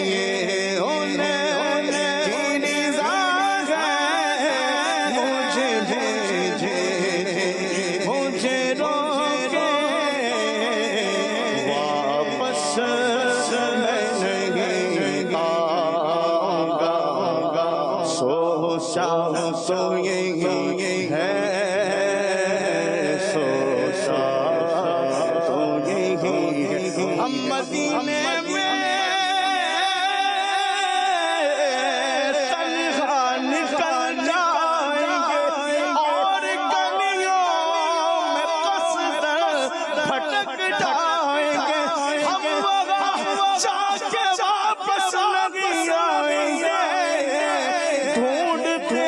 یہ ان کی رضا ہے مجھے بھیجے مجھے روکے، واپس میں نہیں آؤں گا، سوچا تو یہی ہے، سوچا تو یہی ہے، ہم مدینے میں تنہا نکل جائیں گے، اور گلیوں میں قصدر بھٹک جائیں گے، ہم وہاں جا کے واپس نہیں آئیں گے، ڈھونڈتے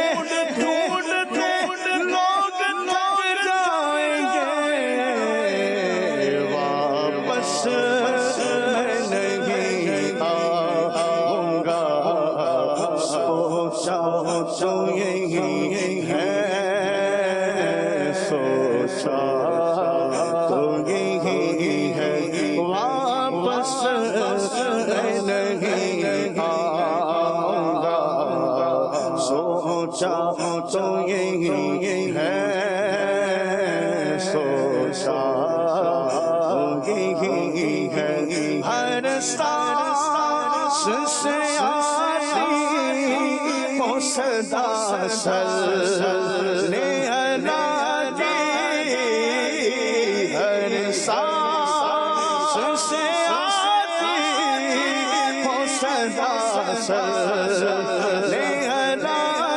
ڈھونڈتے لوگ تھک جائیں گے، واپس میں نہیں آؤں گا، سوچا تو یہی ہے، سوچا تو یہی ہے، واپس میں نہیں آؤں گا، سوچا تو یہی ہے، سوچا تو یہی ہے، ہر سانس سے آتی وہ صدا صلی علی ہر سانس سے آتی وہ صدا صلی علی،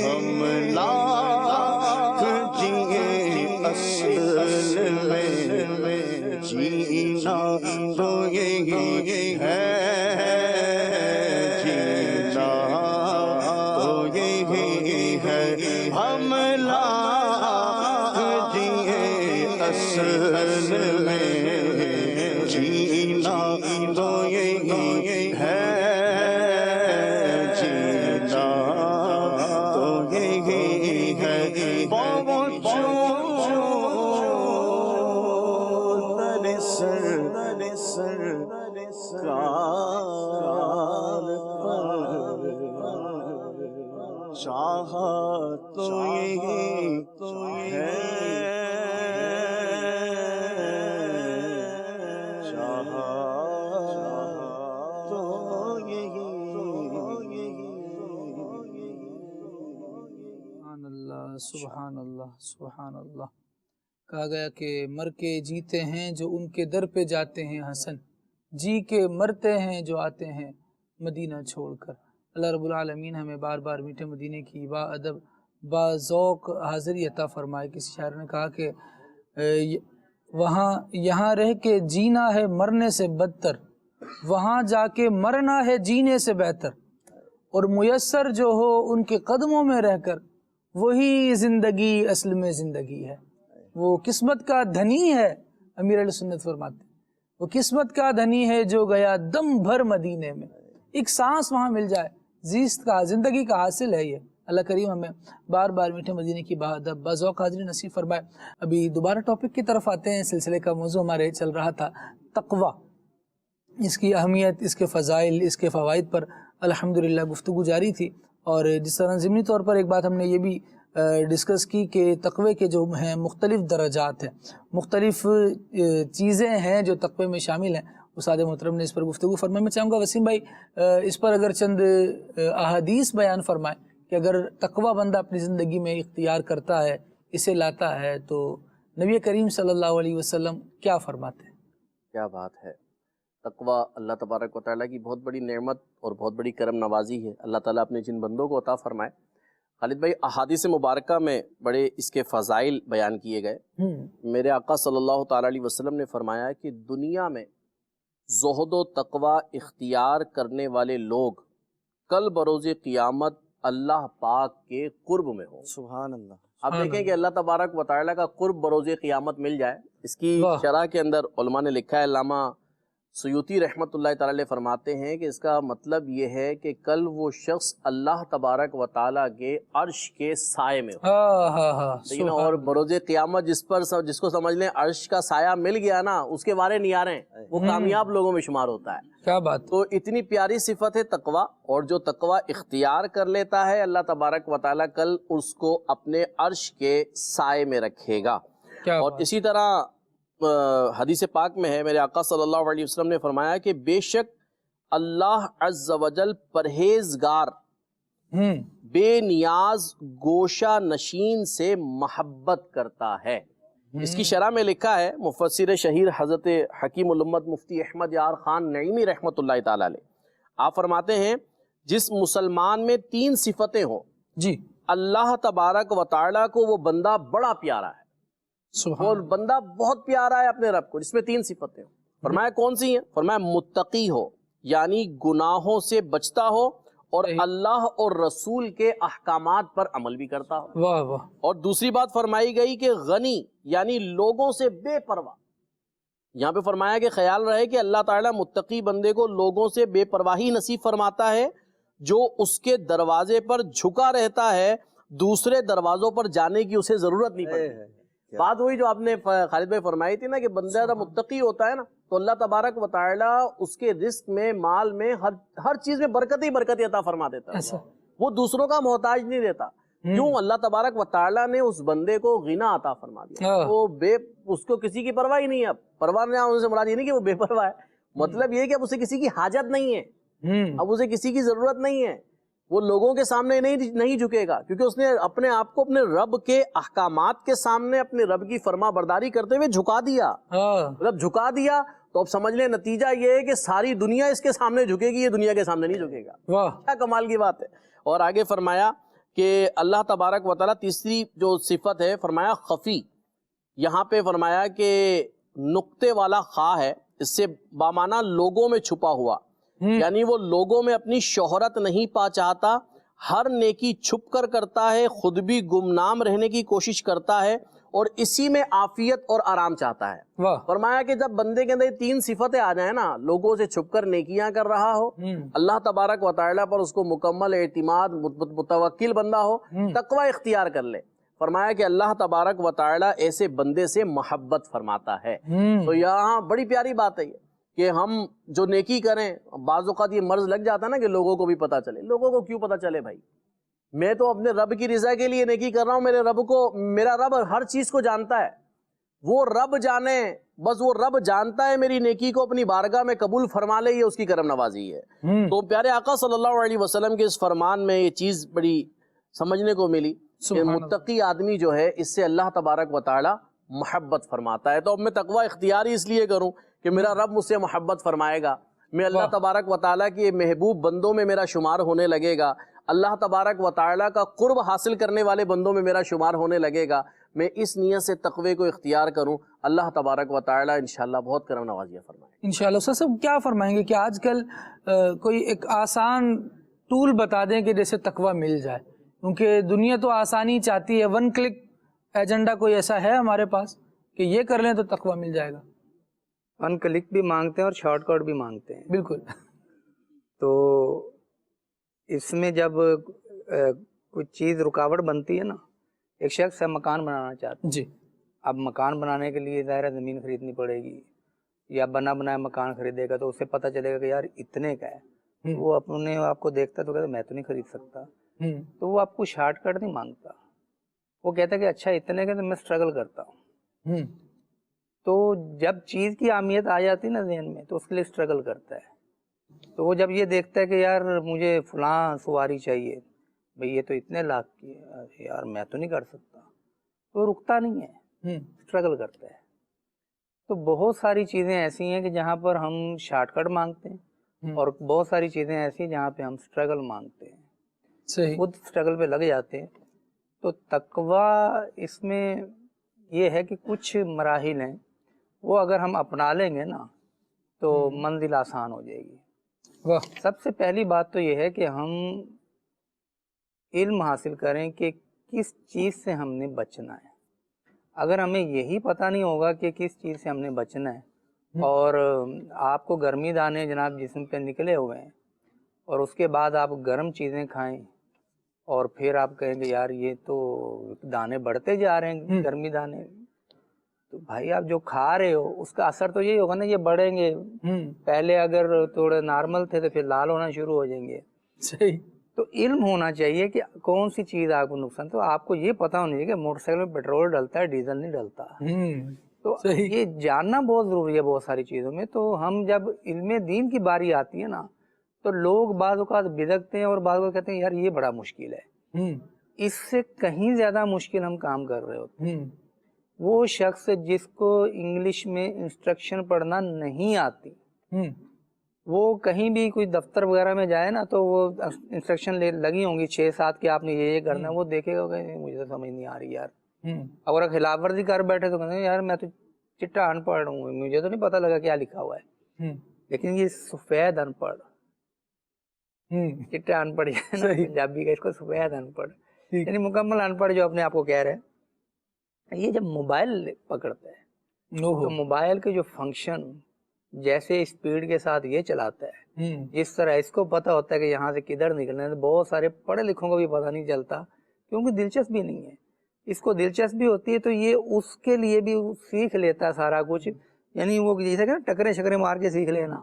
ہم لاکھ جیے اصل میں جینا تو یہی ہے، جینا تو یہی ہے، ہم لاکھ جیے اصل میں جینا تو یہی ہے، جینا تو یہی ہے، پہنچوں در سرکار پر چاہا تو یہی ہے، سبحان اللہ سبحان اللہ. کہا گیا کہ مر کے جیتے ہیں جو ان کے در پہ جاتے ہیں حسن، جی کے مرتے ہیں جو آتے ہیں مدینہ چھوڑ کر. اللہ رب العالمین ہمیں بار بار میٹھے مدینے کی با ادب با ذوق حاضری عطا فرمائے. کسی شاعر نے کہا کہ یہاں رہ کے جینا ہے مرنے سے بدتر، وہاں جا کے مرنا ہے جینے سے بہتر، اور میسر جو ہو ان کے قدموں میں رہ کر وہی زندگی اصل میں زندگی ہے. وہ قسمت کا دھنی ہے، امیر علیہ سنت فرماتے ہیں، وہ قسمت کا دھنی ہے جو گیا دم بھر مدینے میں. ایک سانس وہاں مل جائے، زیست کا زندگی کا حاصل ہے یہ. اللہ کریم ہمیں بار بار میٹھے مدینے کی بادب بذوق حاضری نصیب فرمائے. ابھی دوبارہ ٹاپک کی طرف آتے ہیں. سلسلے کا موضوع ہمارے چل رہا تھا تقوی، اس کی اہمیت، اس کے فضائل، اس کے فوائد پر الحمدللہ گفتگو جاری تھی. اور جس طرح ضمنی طور پر ایک بات ہم نے یہ بھی ڈسکس کی کہ تقوی کے جو ہیں مختلف درجات ہیں، مختلف چیزیں ہیں جو تقوی میں شامل ہیں. استاد محترم نے اس پر گفتگو فرمائی. میں چاہوں گا وسیم بھائی اس پر اگر چند احادیث بیان فرمائیں کہ اگر تقوی بندہ اپنی زندگی میں اختیار کرتا ہے، اسے لاتا ہے، تو نبی کریم صلی اللہ علیہ وسلم کیا فرماتے ہیں؟ کیا بات ہے. تقوی اللہ تبارک و تعالیٰ کی بہت بڑی نعمت اور بہت بڑی کرم نوازی ہے. اللہ تعالیٰ اپنے جن بندوں کو عطا فرمائے. خالد بھائی احادیث مبارکہ میں بڑے اس کے فضائل بیان کیے گئے. میرے آقا صلی اللہ تعالیٰ علیہ وسلم نے فرمایا کہ دنیا میں زہد و تقوی اختیار کرنے والے لوگ کل بروز قیامت اللہ پاک کے قرب میں ہوں. سبحان اللہ. آپ دیکھیں کہ اللہ تبارک و تعالیٰ کا قرب بروز قیامت مل جائے. اس کی شرح کے اندر علماء نے لکھا ہے، علامہ سیوطی رحمۃ اللہ تعالیٰ علیہ فرماتے ہیں کہ اس کا مطلب یہ ہے کہ کل وہ شخص اللہ تبارک و تعالیٰ کے عرش کے سائے میں ہو. لیکن اور بروز قیامت جس کو سمجھ لیں عرش کا سایہ مل گیا نا، اس کے بارے نیاریں، وہ کامیاب لوگوں میں شمار ہوتا ہے. کیا بات. تو اتنی پیاری صفت ہے تقوی. اور جو تقوی اختیار کر لیتا ہے اللہ تبارک و تعالیٰ کل اس کو اپنے عرش کے سائے میں رکھے گا. اور اسی طرح حدیث پاک میں ہے، میرے آقا صلی اللہ علیہ وسلم نے فرمایا کہ بے شک اللہ عز و جل پرہیزگار بے نیاز گوشہ نشین سے محبت کرتا ہے. اس کی شرح میں لکھا ہے مفسر شہیر حضرت حکیم الامت مفتی احمد یار خان نعیمی رحمۃ اللہ تعالیٰ علیہ، آپ فرماتے ہیں جس مسلمان میں 3 صفتیں ہوں جی، اللہ تبارک و تعالیٰ کو وہ بندہ بڑا پیارا ہے. اور بندہ بہت پیارا ہے اپنے رب کو، جس میں 3 صفتیں ہوں. فرمایا کون سی ہیں؟ فرمایا متقی ہو، یعنی گناہوں سے بچتا ہو اور اللہ اور رسول کے احکامات پر عمل بھی کرتا ہو. واہ واہ. اور دوسری بات فرمائی گئی کہ غنی، یعنی لوگوں سے بے پرواہ. یہاں پہ فرمایا کہ خیال رہے کہ اللہ تعالیٰ متقی بندے کو لوگوں سے بے پرواہی نصیب فرماتا ہے، جو اس کے دروازے پر جھکا رہتا ہے، دوسرے دروازوں پر جانے کی اسے ضرورت نہیں پڑتی. بات ہوئی جو آپ نے خالد بھائی فرمائی تھی نا کہ بندہ جب متقی ہوتا ہے نا تو اللہ تبارک و تعالیٰ اس کے رزق میں، مال میں، ہر چیز میں برکت ہی برکت عطا فرما دیتا ہے. وہ دوسروں کا محتاج نہیں رہتا. کیوں؟ اللہ تبارک و تعالیٰ نے اس بندے کو غنا عطا فرما دیا. وہ اس کو کسی کی پرواہ ہی نہیں ہے. اب پرواہ ان سے مراد یہ نہیں کہ وہ بے پرواہ ہے، مطلب یہ کہ اب اسے کسی کی حاجت نہیں ہے، اب اسے کسی کی ضرورت نہیں ہے. وہ لوگوں کے سامنے نہیں جھکے گا، کیونکہ اس نے اپنے آپ کو اپنے رب کے احکامات کے سامنے اپنے رب کی فرما برداری کرتے ہوئے جھکا دیا. جب جھکا دیا تو اب سمجھ لیں نتیجہ یہ ہے کہ ساری دنیا اس کے سامنے جھکے گی، یہ دنیا کے سامنے نہیں جھکے گا. کیا کمال کی بات ہے. اور آگے فرمایا کہ اللہ تبارک و تعالیٰ تیسری جو صفت ہے فرمایا خفی. یہاں پہ فرمایا کہ نقطے والا خواہ ہے، اس سے بامانہ لوگوں میں چھپا ہوا، یعنی وہ لوگوں میں اپنی شہرت نہیں پا چاہتا، ہر نیکی چھپ کر کرتا ہے، خود بھی گمنام رہنے کی کوشش کرتا ہے اور اسی میں عافیت اور آرام چاہتا ہے. فرمایا کہ جب بندے کے اندر 3 صفتیں آ جائیں نا، لوگوں سے چھپ کر نیکیاں کر رہا ہو، اللہ تبارک و تعالیٰ پر اس کو مکمل اعتماد، متوکل بندہ ہو، تقوی اختیار کر لے، فرمایا کہ اللہ تبارک و تعالیٰ ایسے بندے سے محبت فرماتا ہے. تو یہاں بڑی پیاری بات ہے یہ کہ ہم جو نیکی کریں، بعض اوقات یہ مرض لگ جاتا ہے نا کہ لوگوں کو بھی پتہ چلے. لوگوں کو کیوں پتہ چلے بھائی؟ میں تو اپنے رب کی رضا کے لیے نیکی کر رہا ہوں. میرا رب ہر چیز کو جانتا ہے. وہ رب جانے، بس وہ رب جانتا ہے میری نیکی کو اپنی بارگاہ میں قبول فرما لے، یہ اس کی کرم نوازی ہے. تو پیارے آقا صلی اللہ علیہ وسلم کے اس فرمان میں یہ چیز بڑی سمجھنے کو ملی. کہ متقی آدمی جو ہے اس سے اللہ تبارک و تعالی محبت فرماتا ہے. تو اب میں تقوی اختیاری اس لیے کروں کہ میرا رب مجھ سے محبت فرمائے گا, میں اللہ تبارک و تعالیٰ کی محبوب بندوں میں میرا شمار ہونے لگے گا, اللہ تبارک و تعالیٰ کا قرب حاصل کرنے والے بندوں میں میرا شمار ہونے لگے گا. میں اس نیت سے تقوی کو اختیار کروں, اللہ تبارک و تعالیٰ انشاءاللہ بہت کرم نوازی فرمائے. انشاءاللہ. استاد صاحب کیا فرمائیں گے کہ آج کل کوئی ایک آسان ٹول بتا دیں کہ جیسے تقوی مل جائے, کیونکہ دنیا تو آسانی چاہتی ہے, ون کلک ایجنڈا کوئی ایسا ہے ہمارے پاس کہ یہ کر لیں تو تقوی مل جائے گا؟ ون کلک بھی مانگتے ہیں اور شارٹ کٹ بھی مانگتے ہیں. بالکل. تو اس میں جب کوئی چیز رکاوٹ بنتی ہے نا, ایک شخص ہے مکان بنانا چاہتا ہے جی, اب مکان بنانے کے لیے ظاہر زمین خریدنی پڑے گی, یا بنا بنایا مکان خریدے گا تو اسے پتہ چلے گا کہ یار اتنے کا ہے, وہ اپنے آپ کو دیکھتا ہے تو کہتا ہے میں تو نہیں خرید سکتا, تو وہ آپ کو شارٹ کٹ نہیں مانگتا, وہ کہتا ہے کہ اچھا اتنے کا تو میں اسٹرگل کرتا ہوں. تو جب چیز کی اہمیت آ جاتی نا ذہن میں تو اس کے لیے اسٹرگل کرتا ہے. تو وہ جب یہ دیکھتا ہے کہ یار مجھے فلاں سواری چاہیے, بھئی یہ تو اتنے لاکھ کی ہے, یار میں تو نہیں کر سکتا, تو رکتا نہیں ہے, اسٹرگل کرتا ہے. تو بہت ساری چیزیں ایسی ہیں کہ جہاں پر ہم شارٹ کٹ مانگتے ہیں, اور بہت ساری چیزیں ایسی ہیں جہاں پہ ہم اسٹرگل مانگتے ہیں, خود اسٹرگل پہ لگ جاتے ہیں. تو تقوی اس میں یہ ہے کہ کچھ مراحل ہیں, وہ اگر ہم اپنا لیں گے نا تو منزل آسان ہو جائے گی. سب سے پہلی بات تو یہ ہے کہ ہم علم حاصل کریں کہ کس چیز سے ہم نے بچنا ہے. اگر ہمیں یہی پتہ نہیں ہوگا کہ کس چیز سے ہم نے بچنا ہے, اور آپ کو گرمی دانے جناب جسم پہ نکلے ہوئے ہیں, اور اس کے بعد آپ گرم چیزیں کھائیں اور پھر آپ کہیں گے یار یہ تو دانے بڑھتے جا رہے ہیں گرمی دانے, تو بھائی آپ جو کھا رہے ہو اس کا اثر تو یہی ہوگا نا, یہ بڑھیں گے. پہلے اگر تھوڑے نارمل تھے تو پھر لال ہونا شروع ہو جائیں گے. صحیح. تو علم ہونا چاہیے کہ کون سی چیز آپ کو نقصان, تو آپ کو یہ پتہ ہونا چاہیے کہ موٹر سائیکل میں پیٹرول ڈلتا ہے, ڈیزل نہیں ڈلتا. تو یہ جاننا بہت ضروری ہے بہت ساری چیزوں میں. تو ہم جب علم دین کی باری آتی ہے نا تو لوگ بعض اوقات بدکتے ہیں اور بعض اوقات کہتے ہیں یار یہ بڑا مشکل ہے. اس سے کہیں زیادہ مشکل ہم کام کر رہے ہوتے ہیں. وہ شخص جس کو انگلش میں انسٹرکشن پڑھنا نہیں آتی, وہ کہیں بھی کوئی دفتر وغیرہ میں جائے نا تو وہ انسٹرکشن لگی ہوں گی 6-7 کہ آپ نے یہ کرنا ہے, وہ دیکھے گا کہ مجھے تو سمجھ نہیں آ رہی یار. اگر خلاف ورزی کر بیٹھے تو کہتے ہیں یار میں تو چٹا ان پڑھ ہوں, مجھے تو نہیں پتا لگا کیا لکھا ہوا ہے. لیکن یہ سفید ان پڑھ, چٹا ان پڑھ پنجابی کا, اس کو سفید ان پڑھ یعنی مکمل ان پڑھ جو اپنے آپ کو کہہ رہے ہیں. یہ جب موبائل پکڑتا ہے تو موبائل کے جو فنکشن جیسے اسپیڈ کے ساتھ یہ چلاتا ہے, جس طرح اس کو پتہ ہوتا ہے کہ یہاں سے کدھر نکلنا ہے, بہت سارے پڑھے لکھوں کو بھی پتہ نہیں چلتا کیونکہ دلچسپی نہیں ہے. اس کو دلچسپی ہوتی ہے تو یہ اس کے لیے بھی سیکھ لیتا ہے سارا کچھ, یعنی وہ جیسے کہ ٹکرے شکرے مار کے سیکھ لینا.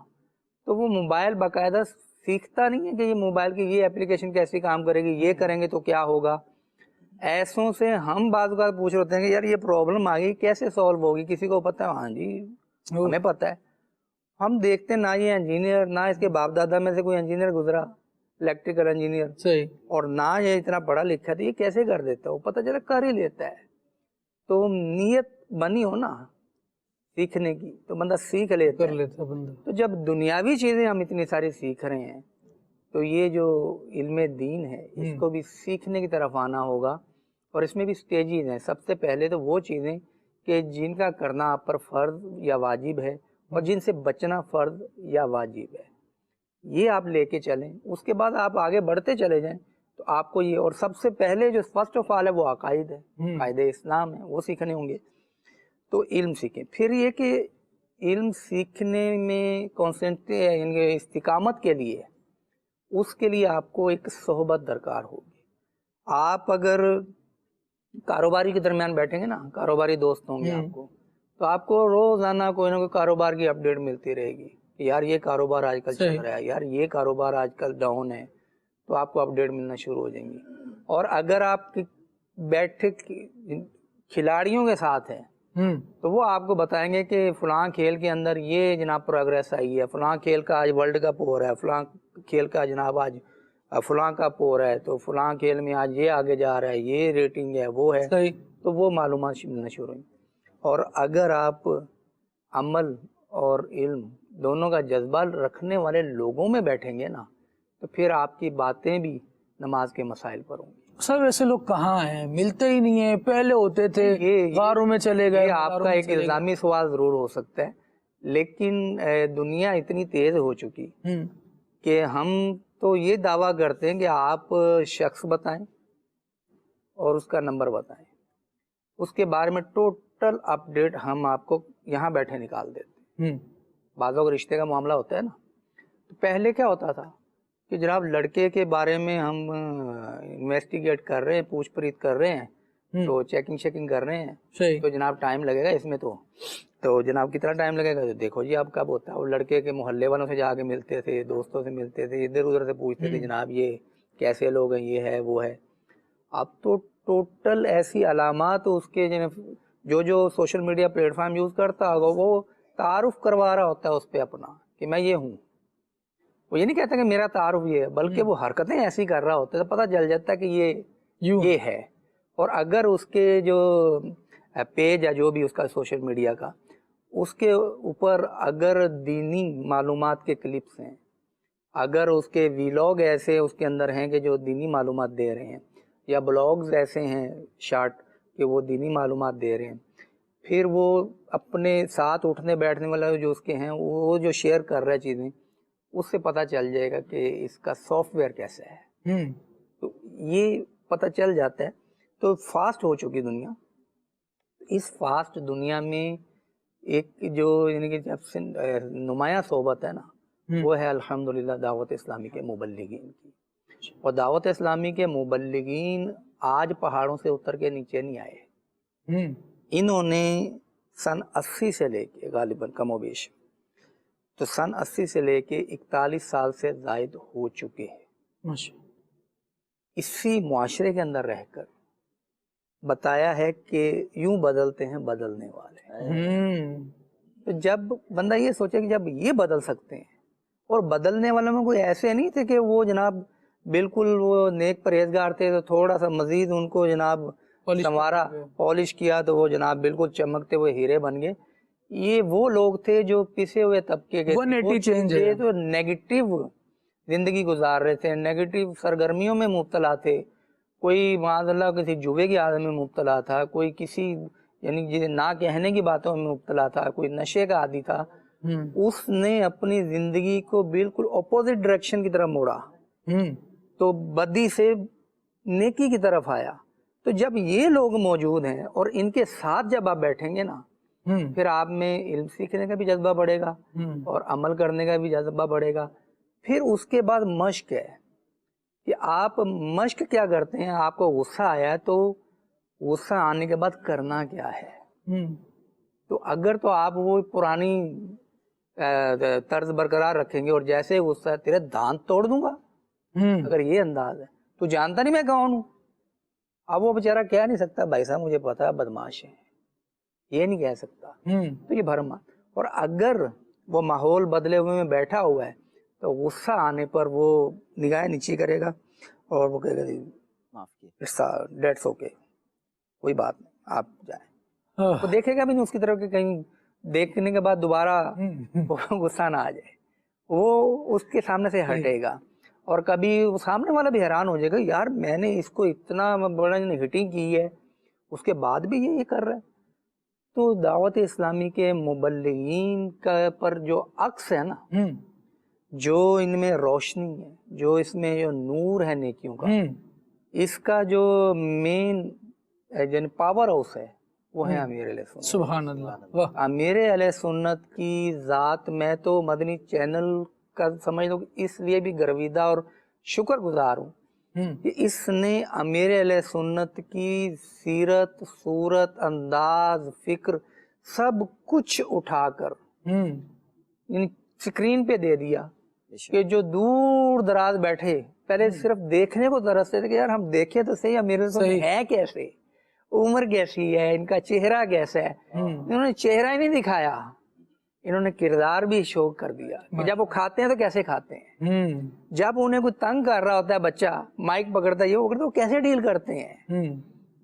تو وہ موبائل باقاعدہ سیکھتا نہیں ہے کہ یہ موبائل کی یہ اپلیکیشن کیسے کام کرے گی, یہ کریں گے تو کیا ہوگا. ایسوں سے ہم بعض اوقات پوچھ رہے ہیں کہ یار یہ پرابلم آ گئی کیسے سولو ہوگی, کسی کو پتہ ہے؟ ہاں جی ہمیں پتہ ہے. ہم دیکھتے نہ یہ انجینئر, نہ اس کے باپ دادا میں سے کوئی انجینئر گزرا, الیکٹریکل انجینئر, صحیح, اور نہ یہ اتنا پڑھا لکھا تھا, یہ کیسے کر دیتا ہے؟ وہ پتہ چلا کر ہی لیتا ہے. تو نیت بنی ہو نا سیکھنے کی تو بندہ سیکھ لیتا ہے. تو جب دنیاوی چیزیں ہم اتنی ساری سیکھ رہے ہیں تو یہ جو علم دین ہے اس کو بھی سیکھنے کی طرف آنا ہوگا. اور اس میں بھی سٹیجز ہیں. سب سے پہلے تو وہ چیزیں کہ جن کا کرنا آپ پر فرض یا واجب ہے اور جن سے بچنا فرض یا واجب ہے, یہ آپ لے کے چلیں. اس کے بعد آپ آگے بڑھتے چلے جائیں تو آپ کو یہ, اور سب سے پہلے جو فرسٹ آف آل ہے وہ عقائد ہے, قائد اسلام ہے, وہ سیکھنے ہوں گے. تو علم سیکھیں. پھر یہ کہ علم سیکھنے میں یعنی استقامت کے لیے, اس کے لیے آپ کو ایک صحبت درکار ہوگی. آپ اگر کاروباری کے درمیان بیٹھیں گے نا, کاروباری دوست ہوں گے آپ کو, تو آپ کو روزانہ کوئی نہ کوئی کاروبار کی اپڈیٹ ملتی رہے گی کہ یار یہ کاروبار آج کل چل رہا ہے, یار یہ کاروبار آج کل ڈاؤن ہے, تو آپ کو اپڈیٹ ملنا شروع ہو جائیں گی. اور اگر آپ بیٹھے کھلاڑیوں کے ساتھ ہیں تو وہ آپ کو بتائیں گے کہ فلاں کھیل کے اندر یہ جناب پروگریس آئی ہے, فلاں کھیل کا آج ورلڈ کپ ہو رہا ہے, فلاں کھیل کا جناب آج اب فلاں کا پور ہے تو فلاں کھیل میں آج یہ آگے جا رہا ہے، یہ ریٹنگ ہے، وہ ہے، تو وہ معلومات ملنا شروع ہوئی. اور اگر آپ عمل اور علم دونوں کا جذبہ رکھنے والے لوگوں میں بیٹھیں گے نا تو پھر آپ کی باتیں بھی نماز کے مسائل پر ہوں گی. سر ویسے لوگ کہاں ہیں؟ ملتے ہی نہیں ہیں. پہلے ہوتے تھے، غاروں میں چلے گئے. یہ آپ کا ایک الزامی سوال ضرور ہو سکتا ہے، لیکن دنیا اتنی تیز ہو چکی کہ ہم تو یہ دعویٰ کرتے ہیں کہ آپ شخص بتائیں اور اس کا نمبر بتائیں، اس کے بارے میں ٹوٹل اپڈیٹ ہم آپ کو یہاں بیٹھے نکال دیتے ہیں. بعضوں کا رشتے کا معاملہ ہوتا ہے نا، تو پہلے کیا ہوتا تھا کہ جناب لڑکے کے بارے میں ہم انویسٹیگیٹ کر رہے ہیں، پوچھ پریچھ کر رہے ہیں، تو چیکنگ شیکنگ کر رہے ہیں، تو جناب ٹائم لگے گا اس میں. تو جناب کتنا ٹائم لگے گا؟ تو دیکھو جی اب کب ہوتا ہے. وہ لڑکے کے محلے والوں سے جا کے ملتے تھے، دوستوں سے ملتے تھے، ادھر ادھر سے پوچھتے تھے جناب یہ کیسے لوگ ہیں، یہ ہے وہ ہے. اب تو ٹوٹل ایسی علامات اس کے جو social media plate form use کرتا ہوگا وہ تعارف کروا رہا ہوتا ہے اس پہ اپنا کہ میں یہ ہوں. وہ یہ نہیں کہتا کہ میرا تعارف یہ ہے، بلکہ وہ حرکتیں ایسی کر رہا ہوتا ہے تو پتہ چل جاتا ہے کہ یہ ہے. اور اگر اس کے جو پیج ہے جو بھی اس کا سوشل میڈیا کا، اس کے اوپر اگر دینی معلومات کے کلپس ہیں، اگر اس کے ویلاگ ایسے اس کے اندر ہیں کہ جو دینی معلومات دے رہے ہیں، یا بلاگز ایسے ہیں شارٹ کہ وہ دینی معلومات دے رہے ہیں، پھر وہ اپنے ساتھ اٹھنے بیٹھنے والا جو اس کے ہیں وہ جو شیئر کر رہا ہے چیزیں، اس سے پتہ چل جائے گا کہ اس کا سافٹ ویئر کیسا ہے. تو یہ پتہ چل جاتا ہے. تو فاسٹ ہو چکی دنیا. اس فاسٹ دنیا میں ایک جو یعنی کہ جب سے نمایاں صحبت ہے نا، وہ ہے الحمدللہ دعوت اسلامی کے مبلغین کی. اور دعوت اسلامی کے مبلغین آج پہاڑوں سے اتر کے نیچے نہیں آئے. انہوں نے سن 80 سے لے کے غالباً کم و بیش تو سن 80 سے لے کے 41 سال سے زائد ہو چکے ہیں. اسی معاشرے کے اندر رہ کر بتایا ہے کہ یوں بدلتے ہیں بدلنے والے. تو جب بندہ یہ سوچے کہ جب یہ بدل سکتے ہیں، اور بدلنے والوں میں کوئی ایسے نہیں تھے کہ وہ جناب بالکل وہ نیک پرہیزگار تھے تو تھوڑا سا مزید ان کو جناب سنوارا پالش کیا تو وہ جناب بالکل چمکتے ہوئے ہیرے بن گئے. یہ وہ لوگ تھے جو پسے ہوئے طبقے کے تھے، تو نیگیٹو زندگی گزار رہے تھے، نیگیٹو سرگرمیوں میں مبتلا تھے. کوئی معاذ اللہ کسی جوے کی عادت میں مبتلا تھا، کوئی کسی یعنی نہ کہنے کی باتوں میں مبتلا تھا، کوئی نشے کا عادی تھا. اس نے اپنی زندگی کو بالکل اپوزٹ ڈائریکشن کی طرف موڑا، تو بدی سے نیکی کی طرف آیا. تو جب یہ لوگ موجود ہیں اور ان کے ساتھ جب آپ بیٹھیں گے نا، پھر آپ میں علم سیکھنے کا بھی جذبہ بڑھے گا اور عمل کرنے کا بھی جذبہ بڑھے گا. پھر اس کے بعد مشق ہے کہ آپ مشق کیا کرتے ہیں. آپ کو غصہ آیا تو غصہ آنے کے بعد کرنا کیا ہے. تو اگر تو آپ وہ پرانی طرز برقرار رکھیں گے اور جیسے غصہ تیرے دانت توڑ دوں گا، اگر یہ انداز ہے تو جانتا نہیں میں کون ہوں. اب وہ بیچارہ کہہ نہیں سکتا بھائی صاحب مجھے پتا ہے بدماش ہے، یہ نہیں کہہ سکتا. تو یہ بھرم. اور اگر وہ ماحول بدلے ہوئے میں بیٹھا ہوا ہے تو غصہ آنے پر وہ نگاہیں نیچی کرے گا اور وہ کہے گا ڈیٹس اوکے، کوئی بات نہیں، آپ جائیں. وہ دیکھے گا بھی نہیں اس کی طرف کہ کہیں دیکھنے کے بعد دوبارہ غصہ نہ آ جائے. وہ اس کے سامنے سے ہٹے گا. اور کبھی وہ سامنے والا بھی حیران ہو جائے گا، یار میں نے اس کو اتنا بڑا ہٹنگ کی ہے اس کے بعد بھی یہ کر رہا ہے. تو دعوت اسلامی کے مبلغین کا پر جو عکس ہے نا، جو ان میں روشنی ہے، جو اس میں جو نور ہے نیکیوں کا، اس کا جو مین پاور ہاؤس ہے وہ ہے امیر علیہ سنت. سبحان اللہ. امیر علیہ سنت کی ذات میں تو مدنی چینل کا سمجھ لو اس لیے بھی گرویدہ اور شکر گزار ہوں کہ اس نے امیر علیہ سنت کی سیرت، صورت، انداز، فکر سب کچھ اٹھا کر یعنی اسکرین پہ دے دیا کہ جو دور دراز بیٹھے پہلے صرف دیکھنے کو ترستے تھے کہ یار ہم دیکھیں تو صحیح امیر علیہ سنت ہے کیسے، عمر کیسی ہے، ان کا چہرہ کیسا ہے. انہوں نے چہرہ ہی نہیں دکھایا، انہوں نے کردار بھی شو کر دیا کہ جب وہ کھاتے ہیں تو کیسے کھاتے ہیں، جب انہیں کوئی تنگ کر رہا ہوتا ہے بچہ، مائک پکڑتا ہے یہ وہ کرتا ہے، وہ کیسے ڈیل کرتے ہیں،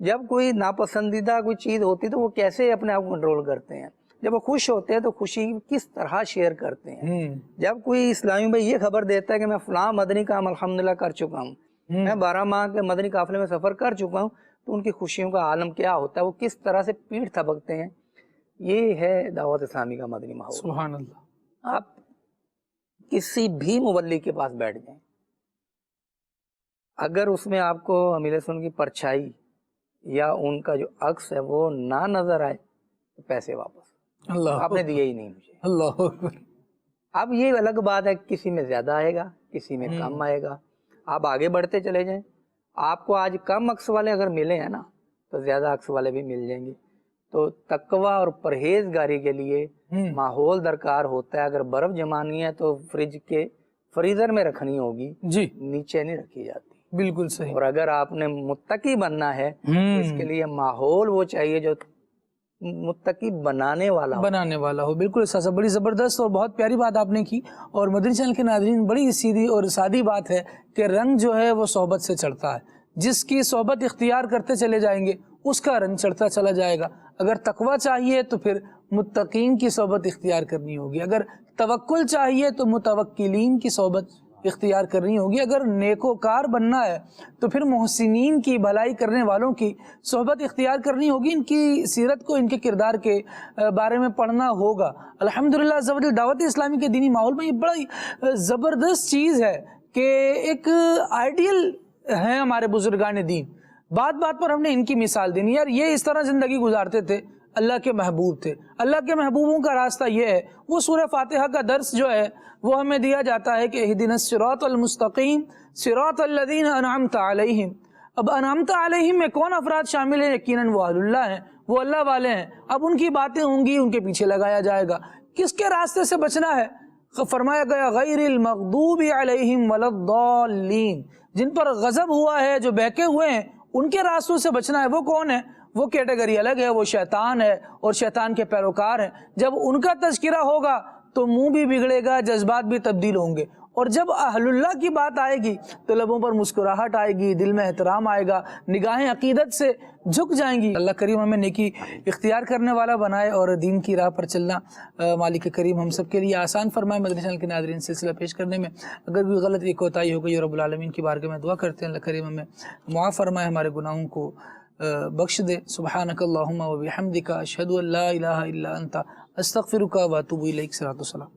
جب کوئی ناپسندیدہ کوئی چیز ہوتی تو وہ کیسے اپنے آپ کو کنٹرول کرتے ہیں، جب وہ خوش ہوتے ہیں تو خوشی کس طرح شیئر کرتے ہیں، جب کوئی اسلامی بھائی یہ خبر دیتا ہے کہ میں فلاں مدنی کام الحمدللہ کر چکا ہوں، میں 12 ماہ کے مدنی قافلے میں سفر کر چکا ہوں، تو ان کی خوشیوں کا عالم کیا ہوتا ہے، وہ کس طرح سے پیٹھ تھپکتے ہیں. یہ ہے دعوت اسلامی کا مدنی ماحول. سبحان اللہ. آپ کسی بھی مبلغ کے پاس بیٹھ جائیں، اگر اس میں آپ کو امیل سنت کی پرچھائی یا ان کا جو عکس ہے وہ نہ نظر آئے تو پیسے واپس. اللہ آپ نے دیے ہی نہیں مجھے. اللہ اکبر. اب یہ الگ بات ہے، کسی میں زیادہ آئے گا کسی میں کم آئے گا، آپ آگے بڑھتے چلے جائیں. آپ کو آج کم عکس والے اگر ملے ہیں نا تو زیادہ عکس والے بھی مل جائیں گے. تو تقوی اور پرہیزگاری کے لیے ماحول درکار ہوتا ہے. اگر برف جمانی ہے تو فریج کے فریزر میں رکھنی ہوگی، جی نیچے نہیں رکھی جاتی. بالکل صحیح. اور اگر آپ نے متقی بننا ہے اس کے لیے ماحول وہ چاہیے جو متقی بنانے والا ہو. بالکل سازا، بڑی زبردست اور بہت پیاری بات آپ نے کی. اور مدنی چینل کے ناظرین، بڑی سیدھی اور سادی بات ہے کہ رنگ جو ہے وہ صحبت سے چڑھتا ہے. جس کی صحبت اختیار کرتے چلے جائیں گے اس کا رنگ چڑھتا چلا جائے گا. اگر تقوی چاہیے تو پھر متقین کی صحبت اختیار کرنی ہوگی. اگر توکل چاہیے تو متوکلین کی صحبت اختیار کرنی ہوگی. اگر نیکوکار بننا ہے تو پھر محسنین کی، بھلائی کرنے والوں کی صحبت اختیار کرنی ہوگی. ان کی سیرت کو، ان کے کردار کے بارے میں پڑھنا ہوگا. الحمدللہ دعوت اسلامی کے دینی ماحول میں یہ بڑا زبردست چیز ہے کہ ایک آئیڈیل ہیں ہمارے بزرگان دین. بات بات پر ہم نے ان کی مثال دینی. یار یہ اس طرح زندگی گزارتے تھے، اللہ کے محبوب تھے. اللہ کے محبوبوں کا راستہ یہ ہے. وہ سورہ فاتحہ کا درس جو ہے وہ ہمیں دیا جاتا ہے کہ اہدنا الصراط المستقیم صراط الذین انعمت علیہم. اب انعمت علیہم میں کون افراد شامل ہیں؟ یقیناً وہ اہل اللہ ہیں، وہ اللہ والے ہیں. اب ان کی باتیں ہوں گی، ان کے پیچھے لگایا جائے گا. کس کے راستے سے بچنا ہے؟ فرمایا گیا غیر المغضوب علیہم ولا الضالین. جن پر غضب ہوا ہے، جو بہکے ہوئے ہیں، ان کے راستوں سے بچنا ہے. وہ کون ہے؟ وہ کیٹیگری الگ ہے، وہ شیطان ہے اور شیطان کے پیروکار ہیں. جب ان کا تذکرہ ہوگا تو منہ بھی بگڑے گا، جذبات بھی تبدیل ہوں گے. اور جب اہل اللہ کی بات آئے گی تو لبوں پر مسکراہٹ آئے گی، دل میں احترام آئے گا، نگاہیں عقیدت سے جھک جائیں گی. اللہ کریم ہمیں نیکی اختیار کرنے والا بنائے اور دین کی راہ پر چلنا مالک کریم ہم سب کے لیے آسان فرمائے. مدنی چینل کے ناظرین سلسلہ پیش کرنے میں اگر بھی غلط ایک کوتاہی ہو گئی رب العالمین کی بارگاہ میں دعا کرتے ہیں اللہ کریم ہمیں معاف فرمائے، ہمارے گناہوں کو بخش دے. سبحانک اللہم و بحمدک اشہد ان لا الہ الا انت استغفرک و اتوب الیک. صلاۃ والسلام.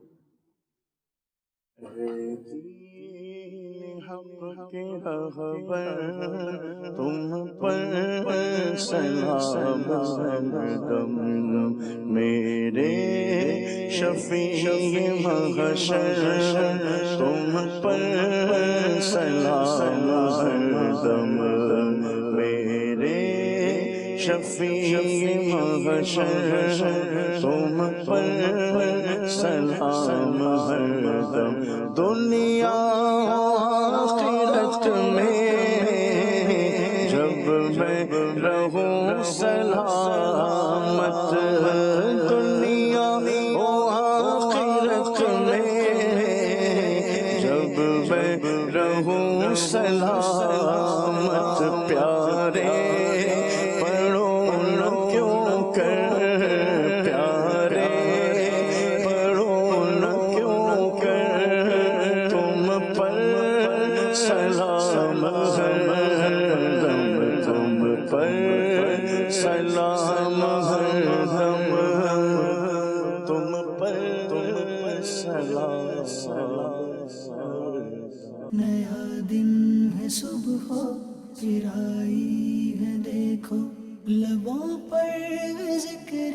تم پر سلام ہردم میرے شفیع محشر، تم پر سلام ہردم میرے شفیع محشر، تم پر سلام ہردم. دنیا آخرت میں جب میں رہوں سلامت، دنیا آخرت میں جب میں رہوں سلامت. پیارے پڑھو نہ کیوں کر، پیارے پڑھو نہ کیوں کر، تم پر سلام ہردم، تم پر سلام ہردم، تم پر سلام. نیا دن ہے صبح پھر آئی ہے دیکھو، لبوں پر ذکر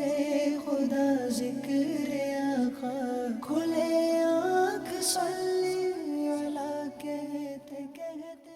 خدا ذکر آقا، کھلے آنکھ صلی علی کہتے کہتے